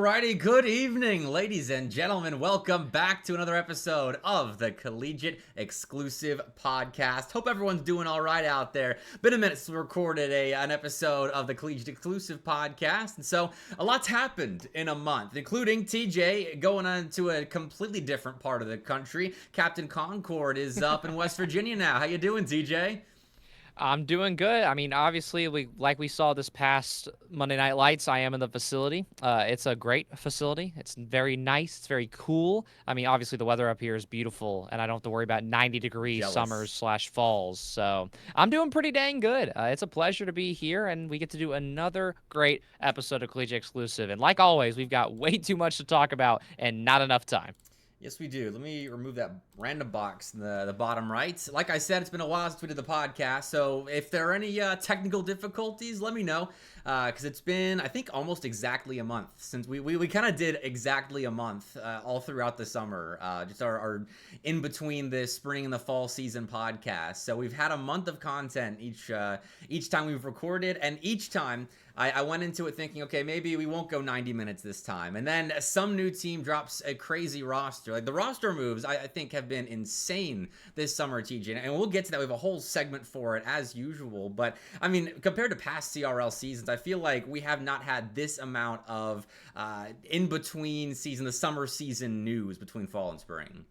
Alrighty, good evening, ladies and gentlemen. Welcome back to another episode of the Collegiate Exclusive Podcast. Hope everyone's doing all right out there. Been a minute since we recorded an episode of the Collegiate Exclusive Podcast, and so a lot's happened in a month, including TJ going on to a completely different part of the country. Captain Concord is up in West Virginia now. How you doing, TJ? I'm doing good. I mean, obviously, we saw this past Monday Night Lights, I am in the facility. It's a great facility. It's very nice. It's very cool. I mean, obviously, the weather up here is beautiful, and I don't have to worry about 90-degree Jealous. summers/falls. So I'm doing pretty dang good. It's a pleasure to be here, and we get to do another great episode of Collegiate Exclusive. And like always, we've got way too much to talk about and not enough time. Yes, we do. Let me remove that random box in the bottom right. Like I said, it's been a while since we did the podcast, so if there are any technical difficulties, let me know, because it's been, I think, almost exactly a month since we kind of did exactly a month all throughout the summer, just our in between the spring and the fall season podcast. So we've had a month of content each time we've recorded, and each time I went into it thinking, okay, maybe we won't go 90 minutes this time. And then some new team drops a crazy roster. Like the roster moves, I think, have been insane this summer, TJ. And we'll get to that. We have a whole segment for it as usual. But, I mean, compared to past CRL seasons, I feel like we have not had this amount of in-between season, the summer season news between fall and spring.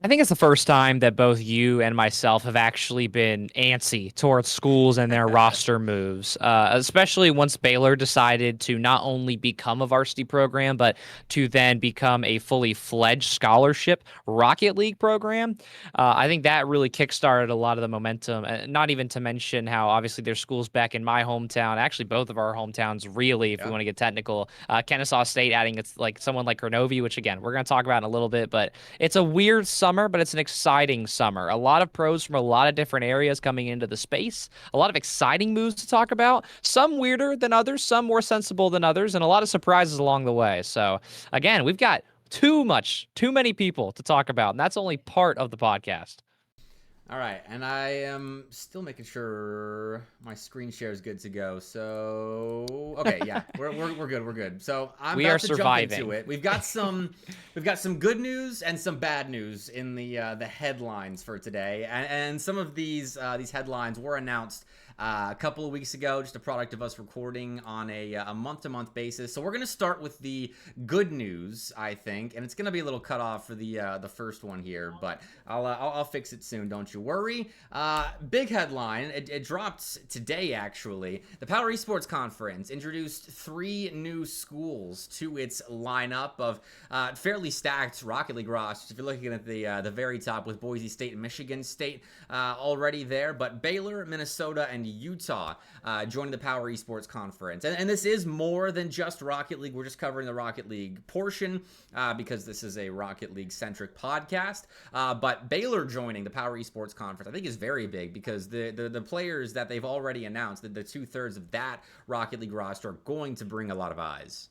I think it's the first time that both you and myself have actually been antsy towards schools and their roster moves, especially once Baylor decided to not only become a varsity program, but to then become a fully fledged scholarship Rocket League program. I think that really kickstarted a lot of the momentum, not even to mention how obviously there's schools back in my hometown, actually both of our hometowns, really, if we want to get technical. Kennesaw State adding someone like Kernovi, which again, we're going to talk about in a little bit, but it's a weird summer, but it's an exciting summer. A lot of pros from a lot of different areas coming into the space. A lot of exciting moves to talk about. Some weirder than others, some more sensible than others, and a lot of surprises along the way. So again, we've got too many people to talk about, and that's only part of the podcast. All right, and I am still making sure my screen share is good to go. So, okay, yeah, we're good. So I'm about to jump into it. We've got some good news and some bad news in the headlines for today, and some of these headlines were announced a couple of weeks ago, just a product of us recording on a month-to-month basis. So we're going to start with the good news, I think, and it's going to be a little cut off for the first one here, but I'll fix it soon, don't you worry. Big headline, it dropped today, actually. The Power Esports Conference introduced 3 new schools to its lineup of fairly stacked Rocket League rosters. If you're looking at the very top with Boise State and Michigan State already there, but Baylor, Minnesota, and Utah joining the Power Esports Conference. And this is more than just Rocket League. We're just covering the Rocket League portion because this is a Rocket League-centric podcast. But Baylor joining the Power Esports Conference, I think, is very big because the players that they've already announced, the 2/3 of that Rocket League roster, are going to bring a lot of eyes.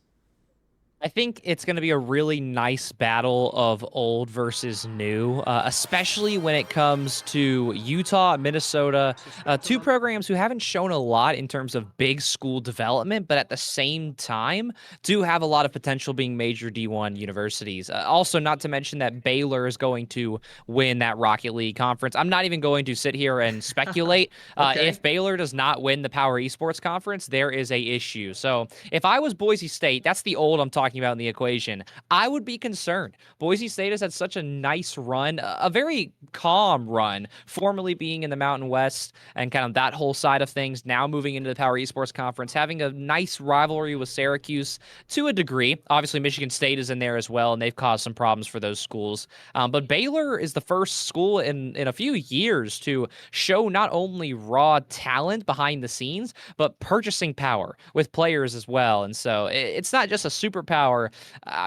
I think it's going to be a really nice battle of old versus new, especially when it comes to Utah, Minnesota, 2 programs who haven't shown a lot in terms of big school development, but at the same time do have a lot of potential being major D1 universities. Also, not to mention that Baylor is going to win that Rocket League conference. I'm not even going to sit here and speculate. Okay. If Baylor does not win the Power Esports Conference, there is a issue. So if I was Boise State, that's the old I'm talking about in the equation, I would be concerned. Boise State has had such a nice run, a very calm run, formerly being in the Mountain West and kind of that whole side of things, now moving into the Power Esports Conference, having a nice rivalry with Syracuse to a degree. Obviously, Michigan State is in there as well, and they've caused some problems for those schools. But Baylor is the first school in a few years to show not only raw talent behind the scenes, but purchasing power with players as well. And so it's not just a superpower.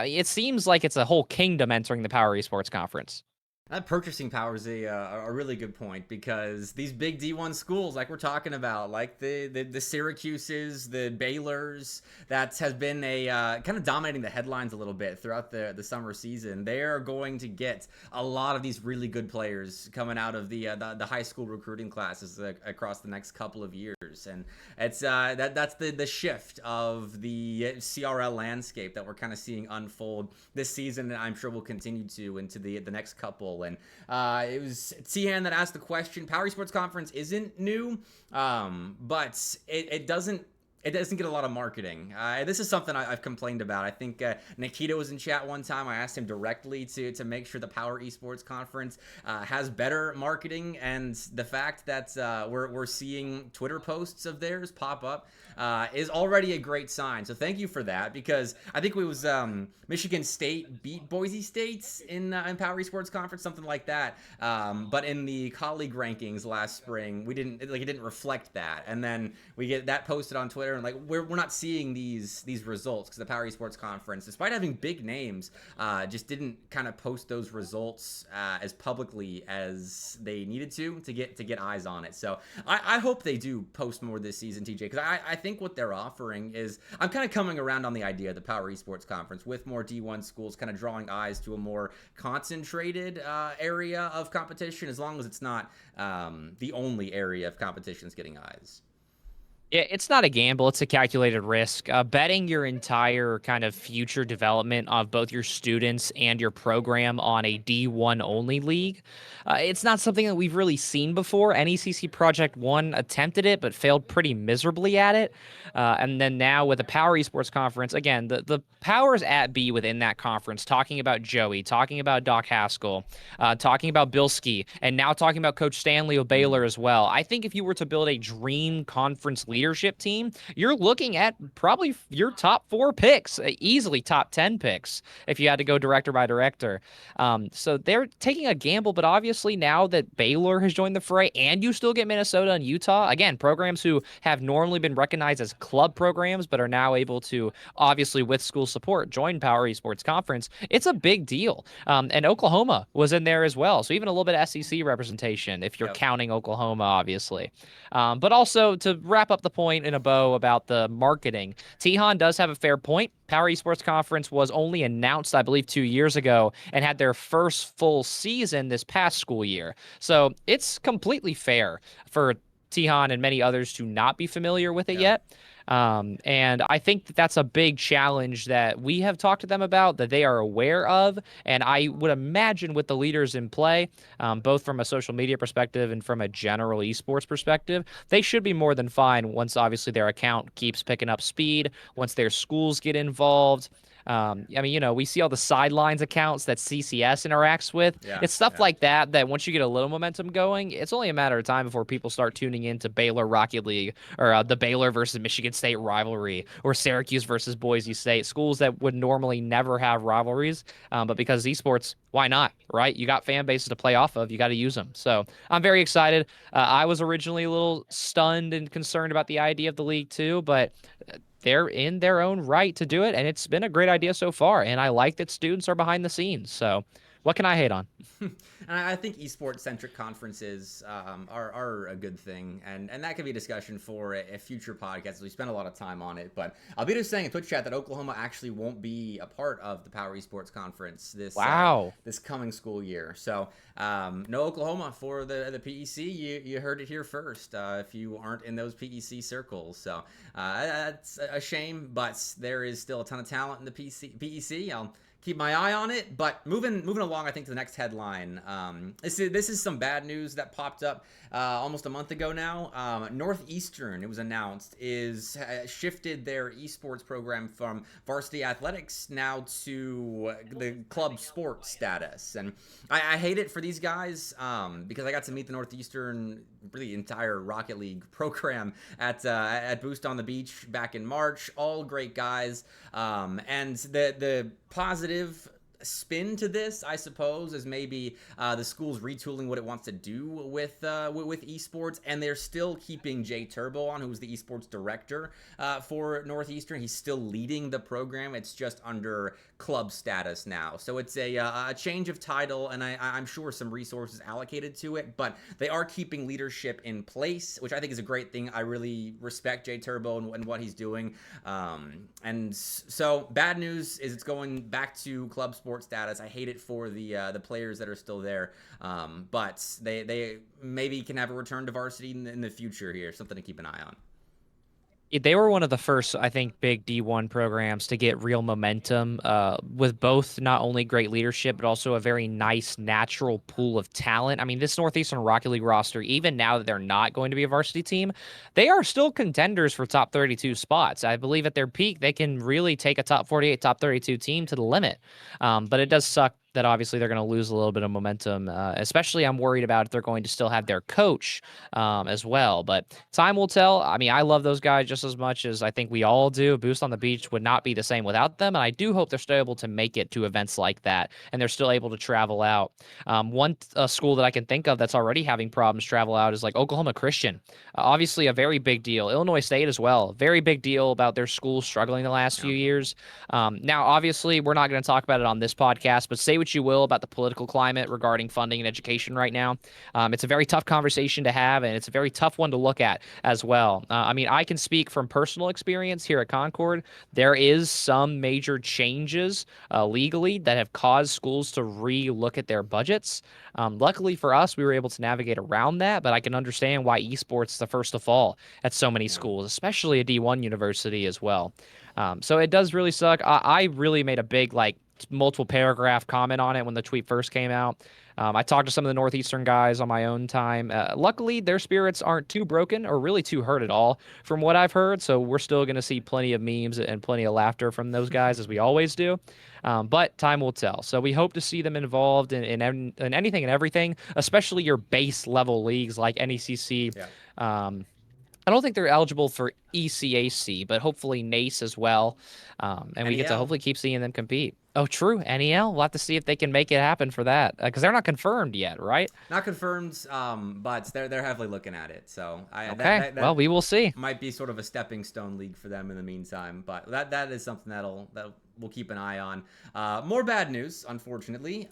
It seems like it's a whole kingdom entering the Power Esports Conference. That purchasing power is a really good point, because these big D1 schools, like we're talking about, like the Syracuses, the Baylors, that has been a kind of dominating the headlines a little bit throughout the summer season. They are going to get a lot of these really good players coming out of the high school recruiting classes across the next couple of years, and it's that's the shift of the CRL landscape that we're kind of seeing unfold this season, and I'm sure we'll continue to into the next couple. And it was Tihan that asked the question. Power Esports Conference isn't new, but it doesn't get a lot of marketing. This is something I've complained about. I think Nikita was in chat one time. I asked him directly to make sure the Power Esports Conference has better marketing, and the fact that we're seeing Twitter posts of theirs pop up is already a great sign. So thank you for that, because I think it was Michigan State beat Boise State in Power Esports Conference, something like that. But in the colleague rankings last spring, it didn't reflect that, and then we get that posted on Twitter. And like we're not seeing these results because the Power Esports Conference, despite having big names, just didn't kind of post those results as publicly as they needed to get eyes on it. So I hope they do post more this season, TJ, because I think what they're offering is, I'm kind of coming around on the idea of the Power Esports Conference with more D1 schools kind of drawing eyes to a more concentrated area of competition, as long as it's not the only area of competition that's getting eyes. Yeah, it's not a gamble. It's a calculated risk. Betting your entire kind of future development of both your students and your program on a D1 only league, it's not something that we've really seen before. NECC Project 1 attempted it, but failed pretty miserably at it. And then now with the Power Esports Conference, again, the powers at be within that conference, talking about Joey, talking about Doc Haskell, talking about Bilski, and now talking about Coach Stanley of Baylor as well. I think if you were to build a dream conference leadership team, you're looking at probably your top 4 picks, easily top 10 picks if you had to go director by director. So they're taking a gamble, but obviously now that Baylor has joined the fray and you still get Minnesota and Utah, again, programs who have normally been recognized as club programs but are now able to, obviously with school support, join Power Esports Conference, it's a big deal. And Oklahoma was in there as well, so even a little bit of SEC representation if you're counting Oklahoma, obviously. But also, to wrap up the point in a bow about the marketing, Tihan does have a fair point. Power Esports Conference was only announced, I believe, 2 years ago and had their first full season this past school year. So it's completely fair for Tihan and many others to not be familiar with it yet. And I think that that's a big challenge that we have talked to them about, that they are aware of. And I would imagine with the leaders in play, both from a social media perspective and from a general esports perspective, they should be more than fine once obviously their account keeps picking up speed, once their schools get involved. I mean, you know, we see all the sidelines accounts that CCS interacts with. It's stuff like that once you get a little momentum going, it's only a matter of time before people start tuning into Baylor Rocket League, or the Baylor versus Michigan State rivalry, or Syracuse versus Boise State, schools that would normally never have rivalries. But because esports, why not, right? You got fan bases to play off of. You got to use them. So I'm very excited. I was originally a little stunned and concerned about the idea of the league too, but they're in their own right to do it, and it's been a great idea so far, and I like that students are behind the scenes. So what can I hate on? And I think esports-centric conferences are a good thing, and that could be a discussion for a future podcast. We spent a lot of time on it, but I'll be just saying in Twitch chat that Oklahoma actually won't be a part of the Power Esports Conference this coming school year. So no Oklahoma for the PEC. You heard it here first. If you aren't in those PEC circles, so that's a shame. But there is still a ton of talent in the PEC. I'll keep my eye on it. But moving along, I think, to the next headline. This is some bad news that popped up almost a month ago now. Northeastern, it was announced, is shifted their esports program from varsity athletics now to the club sport status. And I hate it for these guys because I got to meet the Northeastern, really entire Rocket League program at Boost on the Beach back in March. All great guys. And the positive spin to this, I suppose, is maybe the school's retooling what it wants to do with esports, and they're still keeping Jay Turbo on, who's the esports director for Northeastern. He's still leading the program. It's just under club status now, so it's a change of title, and I'm sure some resources allocated to it, but they are keeping leadership in place, which I think is a great thing. I really respect Jay Turbo and what he's doing, and so bad news is it's going back to club sports status. I hate it for the players that are still there, but they maybe can have a return to varsity in the future here. Something to keep an eye on. They were one of the first, I think, big D1 programs to get real momentum with both not only great leadership, but also a very nice natural pool of talent. I mean, this Northeastern Rocket League roster, even now that they're not going to be a varsity team, they are still contenders for top 32 spots. I believe at their peak, they can really take a top 48, top 32 team to the limit. But it does suck that obviously they're going to lose a little bit of momentum, especially I'm worried about if they're going to still have their coach as well. But time will tell. I mean, I love those guys just as much as I think we all do. Boost on the Beach would not be the same without them, and I do hope they're still able to make it to events like that, and they're still able to travel out. One school that I can think of that's already having problems travel out is like Oklahoma Christian. Obviously a very big deal. Illinois State as well. Very big deal about their school struggling the last few years. Now, obviously, we're not going to talk about it on this podcast, but say what you will about the political climate regarding funding and education right now. It's a very tough conversation to have, and it's a very tough one to look at as well. I mean, I can speak from personal experience here at Concord. There is some major changes legally that have caused schools to re-look at their budgets. Luckily for us, we were able to navigate around that, but I can understand why esports is the first to fall at so many schools, especially a D1 university as well. So it does really suck. I really made a big, multiple paragraph comment on it when the tweet first came out. I talked to some of the Northeastern guys on my own time. Luckily, their spirits aren't too broken or really too hurt at all from what I've heard. So we're still going to see plenty of memes and plenty of laughter from those guys, as we always do. But time will tell. So we hope to see them involved in anything and everything, especially your base level leagues like NECC. Yeah. I don't think they're eligible for ECAC, but hopefully NACE as well. And NEL. We get to hopefully keep seeing them compete. Oh, true. NEL. We'll have to see if they can make it happen for that, because they're not confirmed yet, right? Not confirmed, but they're heavily looking at it. So okay. Well, we will see. Might be sort of a stepping stone league for them in the meantime, but that is something that we'll keep an eye on. More bad news, unfortunately.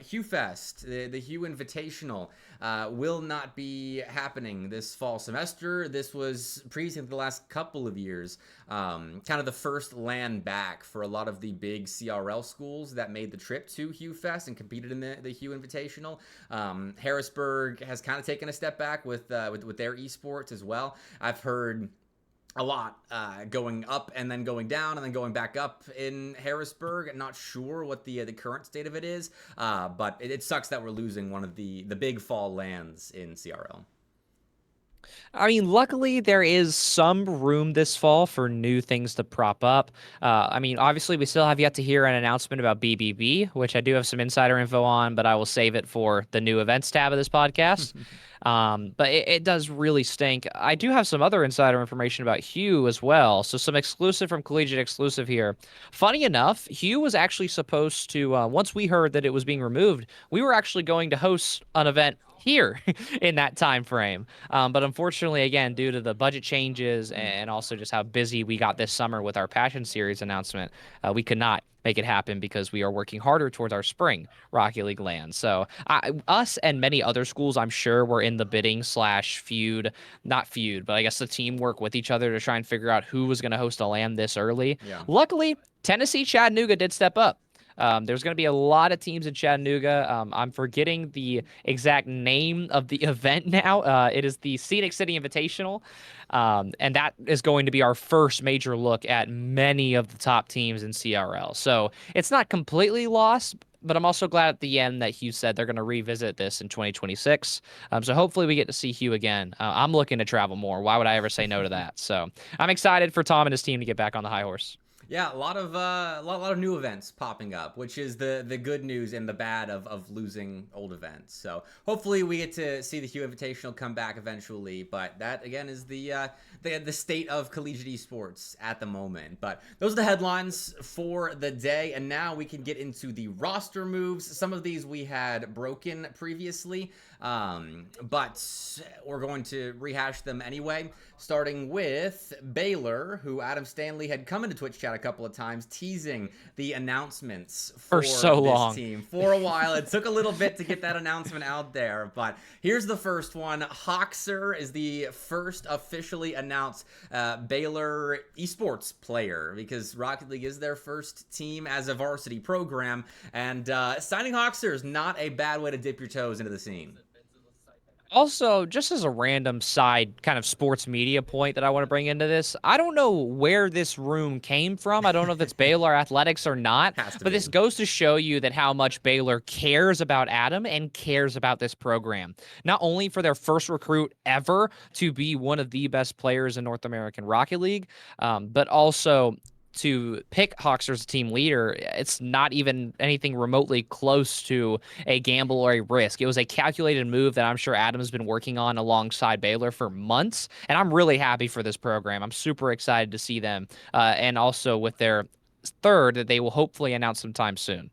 Hugh Fest, the Hugh Invitational, will not be happening this fall semester. This was previously the last couple of years, kind of the first LAN back for a lot of the big CRL schools that made the trip to Hugh Fest and competed in the Hugh Invitational. Harrisburg has kind of taken a step back with their esports as well. I've heard a lot going up and then going down and then going back up in Harrisburg. I'm not sure what the current state of it is, but it sucks that we're losing one of the big fall LANs in CRL. I mean, luckily there is some room this fall for new things to prop up. I mean, obviously we still have yet to hear an announcement about BBB, which I do have some insider info on, but I will save it for the new events tab of this podcast. But it does really stink. I do have some other insider information about Hugh as well. So some exclusive from Collegiate Exclusive here. Funny enough, Hugh was actually supposed to, once we heard that it was being removed, we were actually going to host an event here in that time frame. But unfortunately, again, due to the budget changes and also just how busy we got this summer with our Passion Series announcement, we could not make it happen because we are working harder towards our spring Rocket League LAN. So us and many other schools, I'm sure, were in the bidding / feud, not feud, but I guess the teamwork with each other to try and figure out who was going to host a LAN this early. Yeah. Luckily, Tennessee Chattanooga did step up. There's going to be a lot of teams in Chattanooga. I'm forgetting the exact name of the event now. It is the Scenic City Invitational, and that is going to be our first major look at many of the top teams in CRL. So it's not completely lost, but I'm also glad at the end that Hugh said they're going to revisit this in 2026. So hopefully we get to see Hugh again. I'm looking to travel more. Why would I ever say no to that? So I'm excited for Tom and his team to get back on the high horse. Yeah, a lot of new events popping up, which is the good news and the bad of losing old events. So hopefully we get to see the Hue Invitational come back eventually. But that again is the state of collegiate esports at the moment. But those are the headlines for the day, and now we can get into the roster moves. Some of these we had broken previously, but we're going to rehash them anyway. Starting with Baylor, who Adam Stanley had come into Twitch chat a couple of times, teasing the announcements for so this long. team for a while. It took a little bit to get that announcement out there, but here's the first one. Hoxer is the first officially announced Baylor Esports player, because Rocket League is their first team as a varsity program, and signing Hoxer is not a bad way to dip your toes into the scene. Also, just as a random side kind of sports media point that I want to bring into this, I don't know where this room came from. I don't know if it's Baylor Athletics or not, but this goes to show you that how much Baylor cares about Adam and cares about this program. Not only for their first recruit ever to be one of the best players in North American Rocket League, but also to pick Hoxer as team leader. It's not even anything remotely close to a gamble or a risk. It was a calculated move that I'm sure Adam's been working on alongside Baylor for months, and I'm really happy for this program. I'm super excited to see them, and also with their third that they will hopefully announce sometime soon.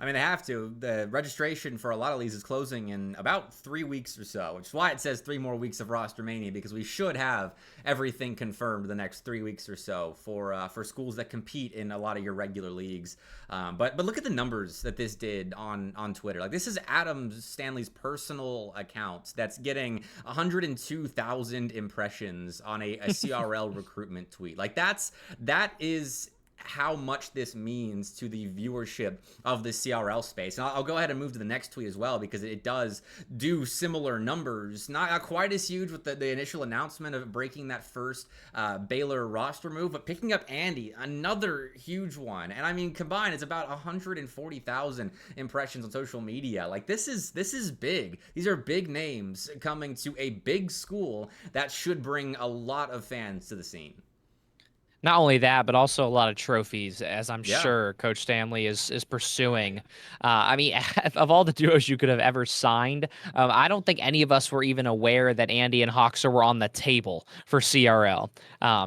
I mean, they have to. The registration for a lot of leagues is closing in about 3 weeks or so, which is why it says 3 more weeks of roster mania, because we should have everything confirmed the next 3 weeks or so for schools that compete in a lot of your regular leagues. But look at the numbers that this did on Twitter. Like, this is Adam Stanley's personal account that's getting 102,000 impressions on a CRL recruitment tweet. Like, that is how much this means to the viewership of the CRL space. And I'll go ahead and move to the next tweet as well, because it does do similar numbers. Not quite as huge with the initial announcement of breaking that first Baylor roster move, but picking up Andy, another huge one. And I mean, combined, it's about 140,000 impressions on social media. Like, this is big. These are big names coming to a big school that should bring a lot of fans to the scene. Not only that, but also a lot of trophies, as I'm sure Coach Stanley is pursuing. I mean, of all the duos you could have ever signed, I don't think any of us were even aware that Andy and Hoxer were on the table for CRL.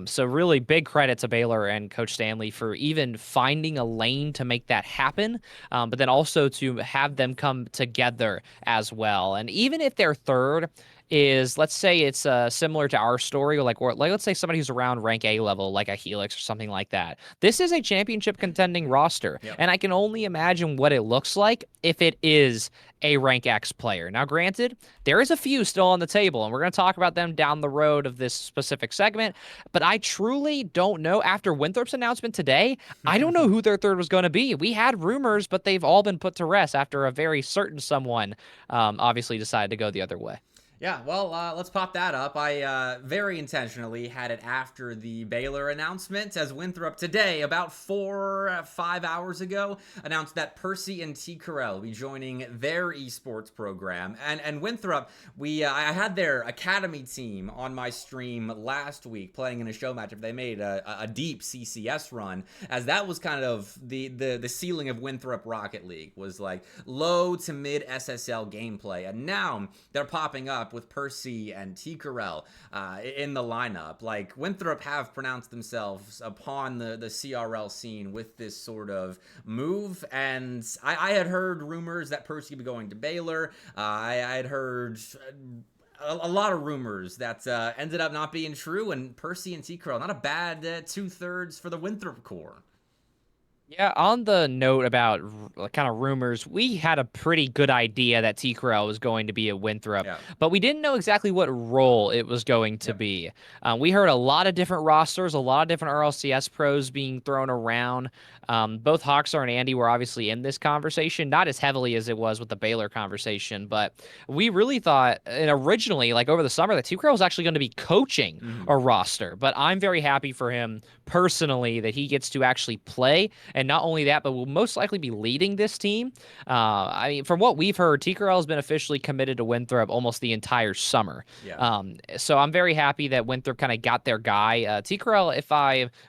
So really big credit to Baylor and Coach Stanley for even finding a lane to make that happen, but then also to have them come together as well. And even if they're third, is, let's say it's similar to our story, like let's say somebody who's around rank A level, like a Helix or something like that. This is a championship contending roster, and I can only imagine what it looks like if it is a rank X player. Now, granted, there is a few still on the table, and we're going to talk about them down the road of this specific segment, but I truly don't know. After Winthrop's announcement today, I don't know who their third was going to be. We had rumors, but they've all been put to rest after a very certain someone obviously decided to go the other way. Yeah, well, let's pop that up. I very intentionally had it after the Baylor announcement, as Winthrop today, about 4-5 hours ago, announced that Percy and CRL will be joining their esports program. And Winthrop, I had their academy team on my stream last week playing in a show matchup. They made a deep CCS run, as that was kind of the ceiling of Winthrop Rocket League, was like low to mid SSL gameplay. And now they're popping up with Percy and CRL in the lineup. Like, Winthrop have pronounced themselves upon the CRL scene with this sort of move, and I had heard rumors that Percy would be going to Baylor. I had heard a lot of rumors that ended up not being true, and Percy and CRL, not a bad 2/3 for the Winthrop core. Yeah, on the note about kind of rumors, we had a pretty good idea that TCRL was going to be a Winthrop, but we didn't know exactly what role it was going to be. We heard a lot of different rosters, a lot of different RLCS pros being thrown around. Both Hoxer and Andy were obviously in this conversation, not as heavily as it was with the Baylor conversation, but we really thought, and originally, like over the summer, that TCRL was actually going to be coaching a roster. But I'm very happy for him personally that he gets to actually play. And not only that, but will most likely be leading this team. I mean, from what we've heard, TCRL has been officially committed to Winthrop almost the entire summer. So I'm very happy that Winthrop kind of got their guy. TCRL, if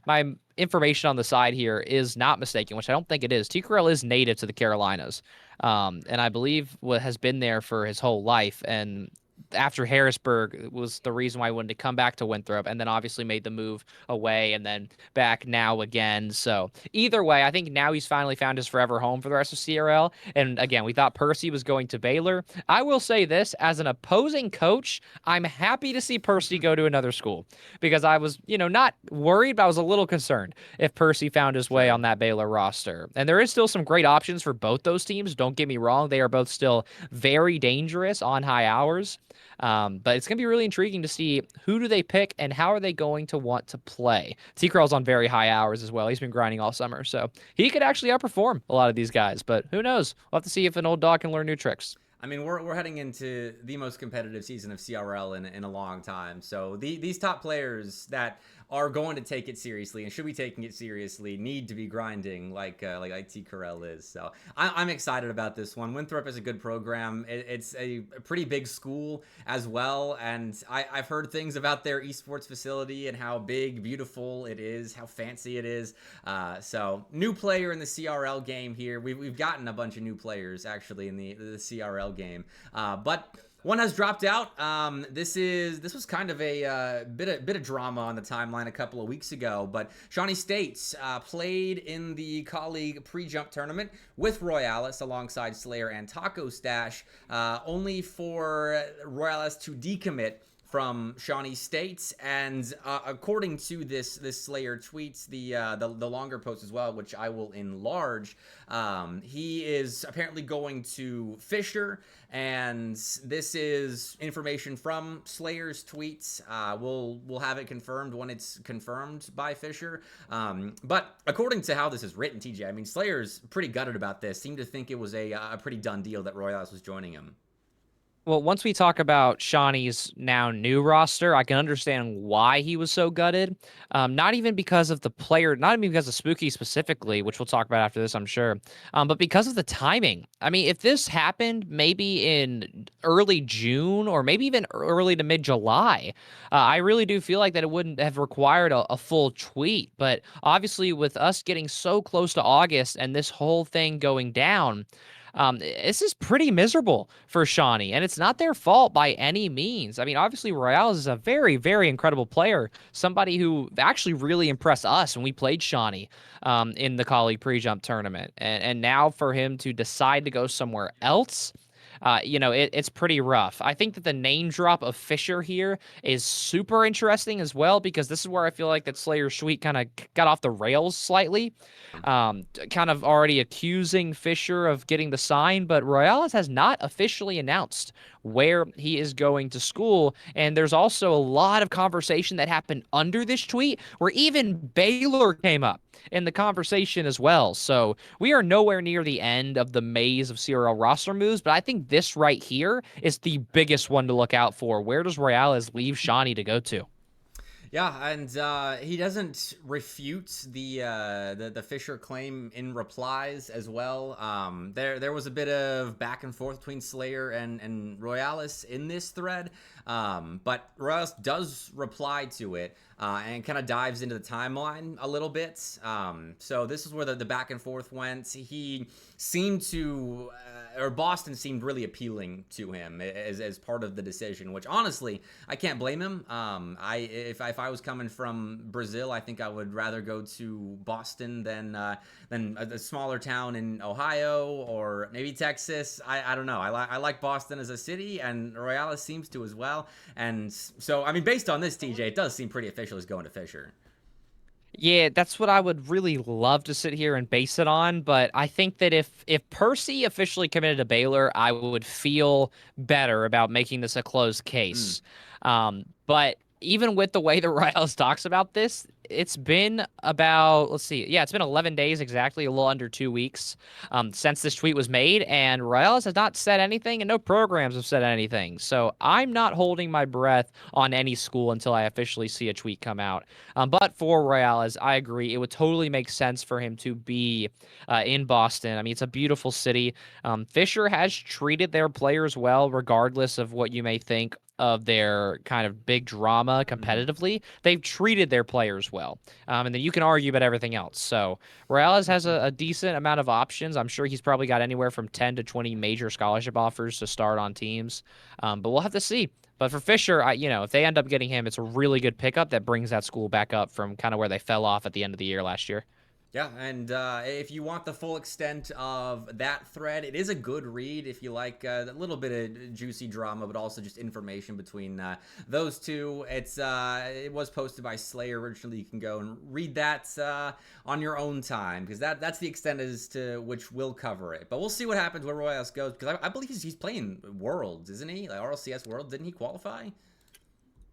my information on the side here is not mistaken, which I don't think it is, CRL is native to the Carolinas. And I believe what has been there for his whole life. And after Harrisburg was the reason why he wanted to come back to Winthrop, and then obviously made the move away and then back now again. So either way, I think now he's finally found his forever home for the rest of CRL. And again, we thought Percy was going to Baylor. I will say this, as an opposing coach, I'm happy to see Percy go to another school, because I was, not worried, but I was a little concerned if Percy found his way on that Baylor roster. And there is still some great options for both those teams. Don't get me wrong. They are both still very dangerous on high hours. But it's going to be really intriguing to see who do they pick and how are they going to want to play. T-Curl's on very high hours as well. He's been grinding all summer, so he could actually outperform a lot of these guys. But who knows? We'll have to see if an old dog can learn new tricks. I mean, we're heading into the most competitive season of CRL in a long time. So these top players that are going to take it seriously and should be taking it seriously need to be grinding like T-Curl is. So I'm excited about this one. Winthrop is a good program. It's a pretty big school as well, and I've heard things about their esports facility and how big, beautiful it is, how fancy it is. So new player in the CRL game here. We've gotten a bunch of new players actually in the CRL game, but one has dropped out. This was kind of a bit of drama on the timeline a couple of weeks ago, but Shawnee State played in the Colleague pre-jump tournament with Royales alongside Slayer and Taco Stash, only for Royales to decommit from Shawnee State, and according to this Slayer tweets, the longer post as well, which I will enlarge, he is apparently going to Fisher, and this is information from Slayer's tweets. We'll have it confirmed when it's confirmed by Fisher. But according to how this is written, TJ, I mean, Slayer's pretty gutted about this. Seemed to think it was a pretty done deal that Royales was joining him. Well, once we talk about Shawnee's now new roster, I can understand why he was so gutted. Not even because of the player, not even because of Spooky specifically, which we'll talk about after this, I'm sure, but because of the timing. I mean, if this happened maybe in early June or maybe even early to mid-July, I really do feel like that it wouldn't have required a full tweet. But obviously, with us getting so close to August and this whole thing going down, this is pretty miserable for Shawnee, and it's not their fault by any means. I mean, obviously, Royales is a very, very incredible player, somebody who actually really impressed us when we played Shawnee in the Colleague pre-jump tournament. And now for him to decide to go somewhere else, it's pretty rough. I think that the name drop of Fisher here is super interesting as well, because this is where I feel like that Slayer's tweet kind of got off the rails slightly, kind of already accusing Fisher of getting the sign, but Royales has not officially announced where he is going to school. And there's also a lot of conversation that happened under this tweet where even Baylor came up in the conversation as well. So we are nowhere near the end of the maze of CRL roster moves, but I think this right here is the biggest one to look out for. Where does Royales leave Shawnee to go to? Yeah, and he doesn't refute the Fisher claim in replies as well. There was a bit of back and forth between Slayer and Royales in this thread, but Royales does reply to it and kind of dives into the timeline a little bit. So this is where the back and forth went. He seemed to, or Boston seemed really appealing to him as part of the decision, which honestly, I can't blame him. If I was coming from Brazil, I think I would rather go to Boston than a smaller town in Ohio or maybe Texas. I don't know. I like Boston as a city, and Royales seems to as well. And so, I mean, based on this, TJ, it does seem pretty official as going to Fisher. Yeah, that's what I would really love to sit here and base it on. But I think that if Percy officially committed to Baylor, I would feel better about making this a closed case. But even with the way that Royales talks about this, it's been about, it's been 11 days exactly, a little under 2 weeks since this tweet was made, and Royales has not said anything, and no programs have said anything. So I'm not holding my breath on any school until I officially see a tweet come out. But for Royales, I agree. It would totally make sense for him to be in Boston. I mean, it's a beautiful city. Fisher has treated their players well, regardless of what you may think of their kind of big drama competitively, they've treated their players well. And then you can argue about everything else. So Morales has a decent amount of options. I'm sure he's probably got anywhere from 10 to 20 major scholarship offers to start on teams. But we'll have to see. But for Fisher, if they end up getting him, it's a really good pickup that brings that school back up from kind of where they fell off at the end of the year last year. Yeah, and if you want the full extent of that thread, it is a good read if you like a little bit of juicy drama, but also just information between those two. It was posted by Slayer originally. You can go and read that on your own time, because that's the extent as to which we'll cover it. But we'll see what happens where Royals goes, because I believe he's playing Worlds, isn't he? Like RLCS Worlds, didn't he qualify?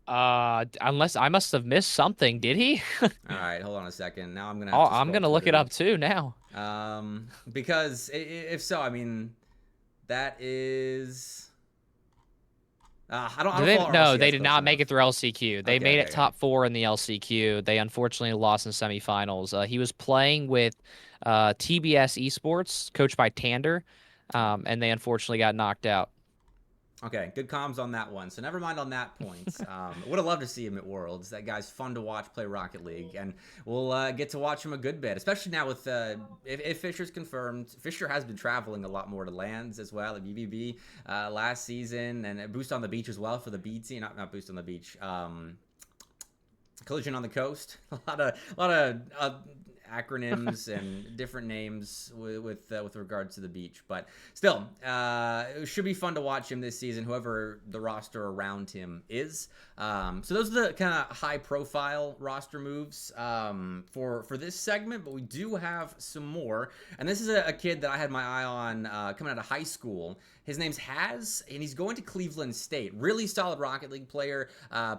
Unless I must have missed something, did he? All right, hold on a second. Now I'm gonna. I'm gonna look it up too now. Because if so, I mean, that is. I don't. No, they did not make it through LCQ. They made it top 4 in the LCQ. They unfortunately lost in semifinals. He was playing with TBS Esports, coached by Tander, and they unfortunately got knocked out. Okay, good comms on that one. So never mind on that point. Would have loved to see him at Worlds. That guy's fun to watch play Rocket League, and we'll get to watch him a good bit, especially now with if Fisher's confirmed. Fisher has been traveling a lot more to LANs as well at BBB last season, and Boost on the Beach as well for the B team. Not Boost on the Beach. Collision on the Coast. A lot of acronyms and different names with regards to the beach, but still, it should be fun to watch him this season, whoever the roster around him is. So those are the kind of high-profile roster moves for this segment, but we do have some more, and this is a kid that I had my eye on coming out of high school. His name's Haz, and he's going to Cleveland State. Really solid Rocket League player.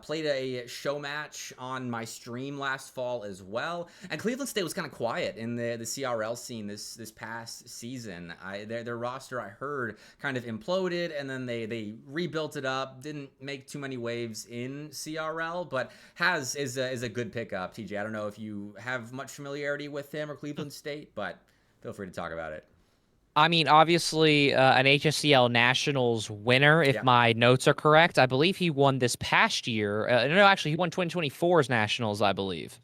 Played a show match on my stream last fall as well. And Cleveland State was kind of quiet in the CRL scene this past season. Their roster, I heard, kind of imploded, and then they rebuilt it up. Didn't make too many waves in CRL, but Haz is a good pickup. TJ, I don't know if you have much familiarity with him or Cleveland State, but feel free to talk about it. I mean, obviously, an HSCL Nationals winner, if my notes are correct. I believe he won this past year. No, actually, he won 2024's Nationals, I believe.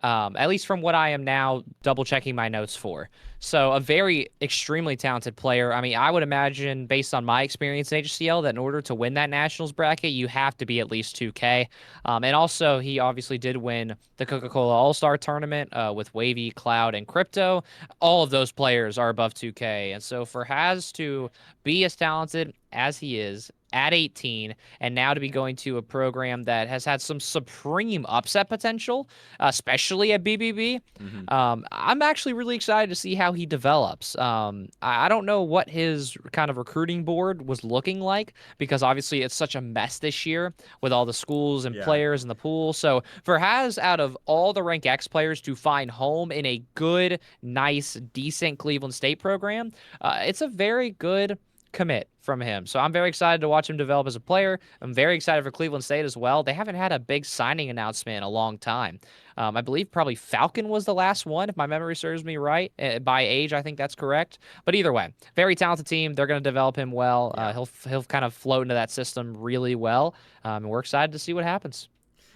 At least from what I am now double-checking my notes for. So a very extremely talented player. I mean, I would imagine, based on my experience in HCL, that in order to win that Nationals bracket, you have to be at least 2K. And also, he obviously did win the Coca-Cola All-Star Tournament with Wavy, Cloud, and Crypto. All of those players are above 2K. And so for Haz to be as talented as he is at 18, and now to be going to a program that has had some supreme upset potential, especially at BBB. I'm actually really excited to see how he develops. I don't know what his kind of recruiting board was looking like, because obviously it's such a mess this year with all the schools and players in the pool. So for Haz, out of all the Rank X players, to find home in a good, nice, decent Cleveland State program, it's a very good commit from him. So I'm very excited to watch him develop as a player. I'm very excited for Cleveland State as well. They haven't had a big signing announcement in a long time. I believe probably Falcon was the last one, if my memory serves me right. By age, I think that's correct. But either way, very talented team. They're going to develop him well. He'll kind of float into that system really well. And we're excited to see what happens.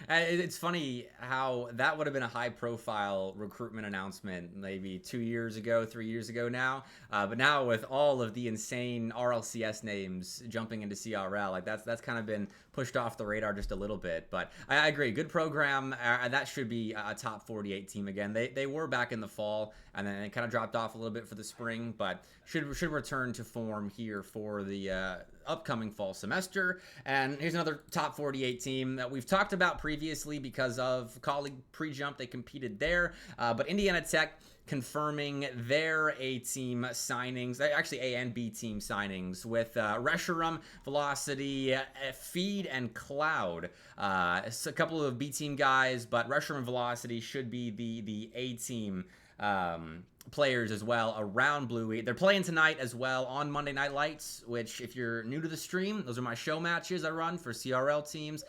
It's funny how that would have been a high-profile recruitment announcement maybe 2 years ago, 3 years ago now. But now with all of the insane RLCS names jumping into CRL, like that's kind of been pushed off the radar just a little bit. But I agree, good program. That should be a top 48 team again. They were back in the fall, and then it kind of dropped off a little bit for the spring, but should return to form here for the upcoming fall semester. And here's another top 48 team that we've talked about previously because of colleague pre-jump. They competed there, but Indiana Tech confirming their A-team signings, actually A and B team signings, with Reshiram, Velocity, Feed, and Cloud. It's a couple of B-team guys, but Reshiram and Velocity should be the A-team players as well around Bluey. They're playing tonight as well on Monday Night Lights, which, if you're new to the stream, those are my show matches I run for CRL teams.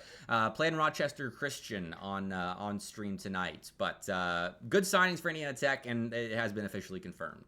Playing Rochester Christian on stream tonight. But good signings for Indiana Tech, and it has been officially confirmed.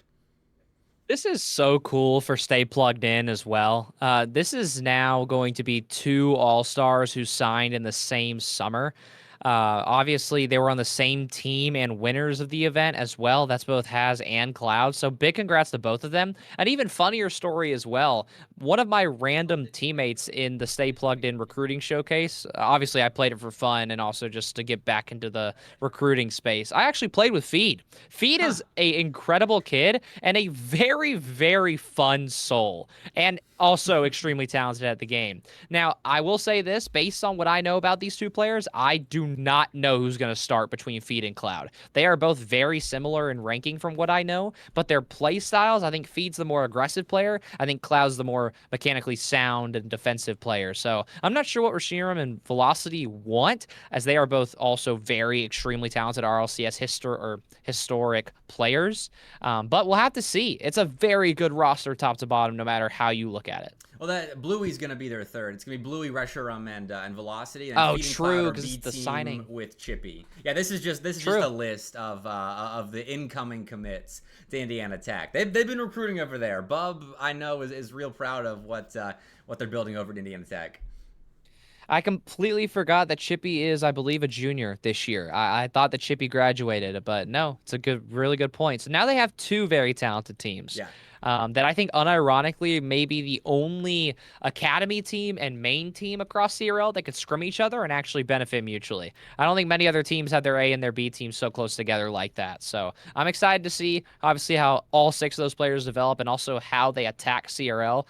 This is so cool for Stay Plugged In as well. This is now going to be 2 All-Stars who signed in the same summer. Obviously, they were on the same team and winners of the event as well. That's both Haz and Cloud. So big congrats to both of them. An even funnier story as well. One of my random teammates in the Stay Plugged In recruiting showcase, obviously I played it for fun and also just to get back into the recruiting space. I actually played with Feed. Feed is an incredible kid and a very, very fun soul, and also extremely talented at the game. Now, I will say this, based on what I know about these 2 players, I do not know who's going to start between Feed and Cloud. They are both very similar in ranking from what I know, but their play styles, I think Feed's the more aggressive player. I think Cloud's the more mechanically sound and defensive player. So I'm not sure what Rashiram and Velocity want, as they are both also very extremely talented RLCS historic players. But we'll have to see. It's a very good roster top to bottom, no matter how you look at it. Well, that Bluey's going to be their third. It's going to be Bluey, Reshiram, and Velocity. And oh, true, because the signing with Chippy. Yeah, this is just a list of the incoming commits to Indiana Tech. They've been recruiting over there. Bub, I know, is real proud of what they're building over at Indiana Tech. I completely forgot that Chippy is, I believe, a junior this year. I thought that Chippy graduated, but no, it's a really good point. So now they have 2 very talented teams. Yeah. That I think unironically may be the only academy team and main team across CRL that could scrim each other and actually benefit mutually. I don't think many other teams have their A and their B teams so close together like that. So I'm excited to see, obviously, how all 6 of those players develop and also how they attack CRL.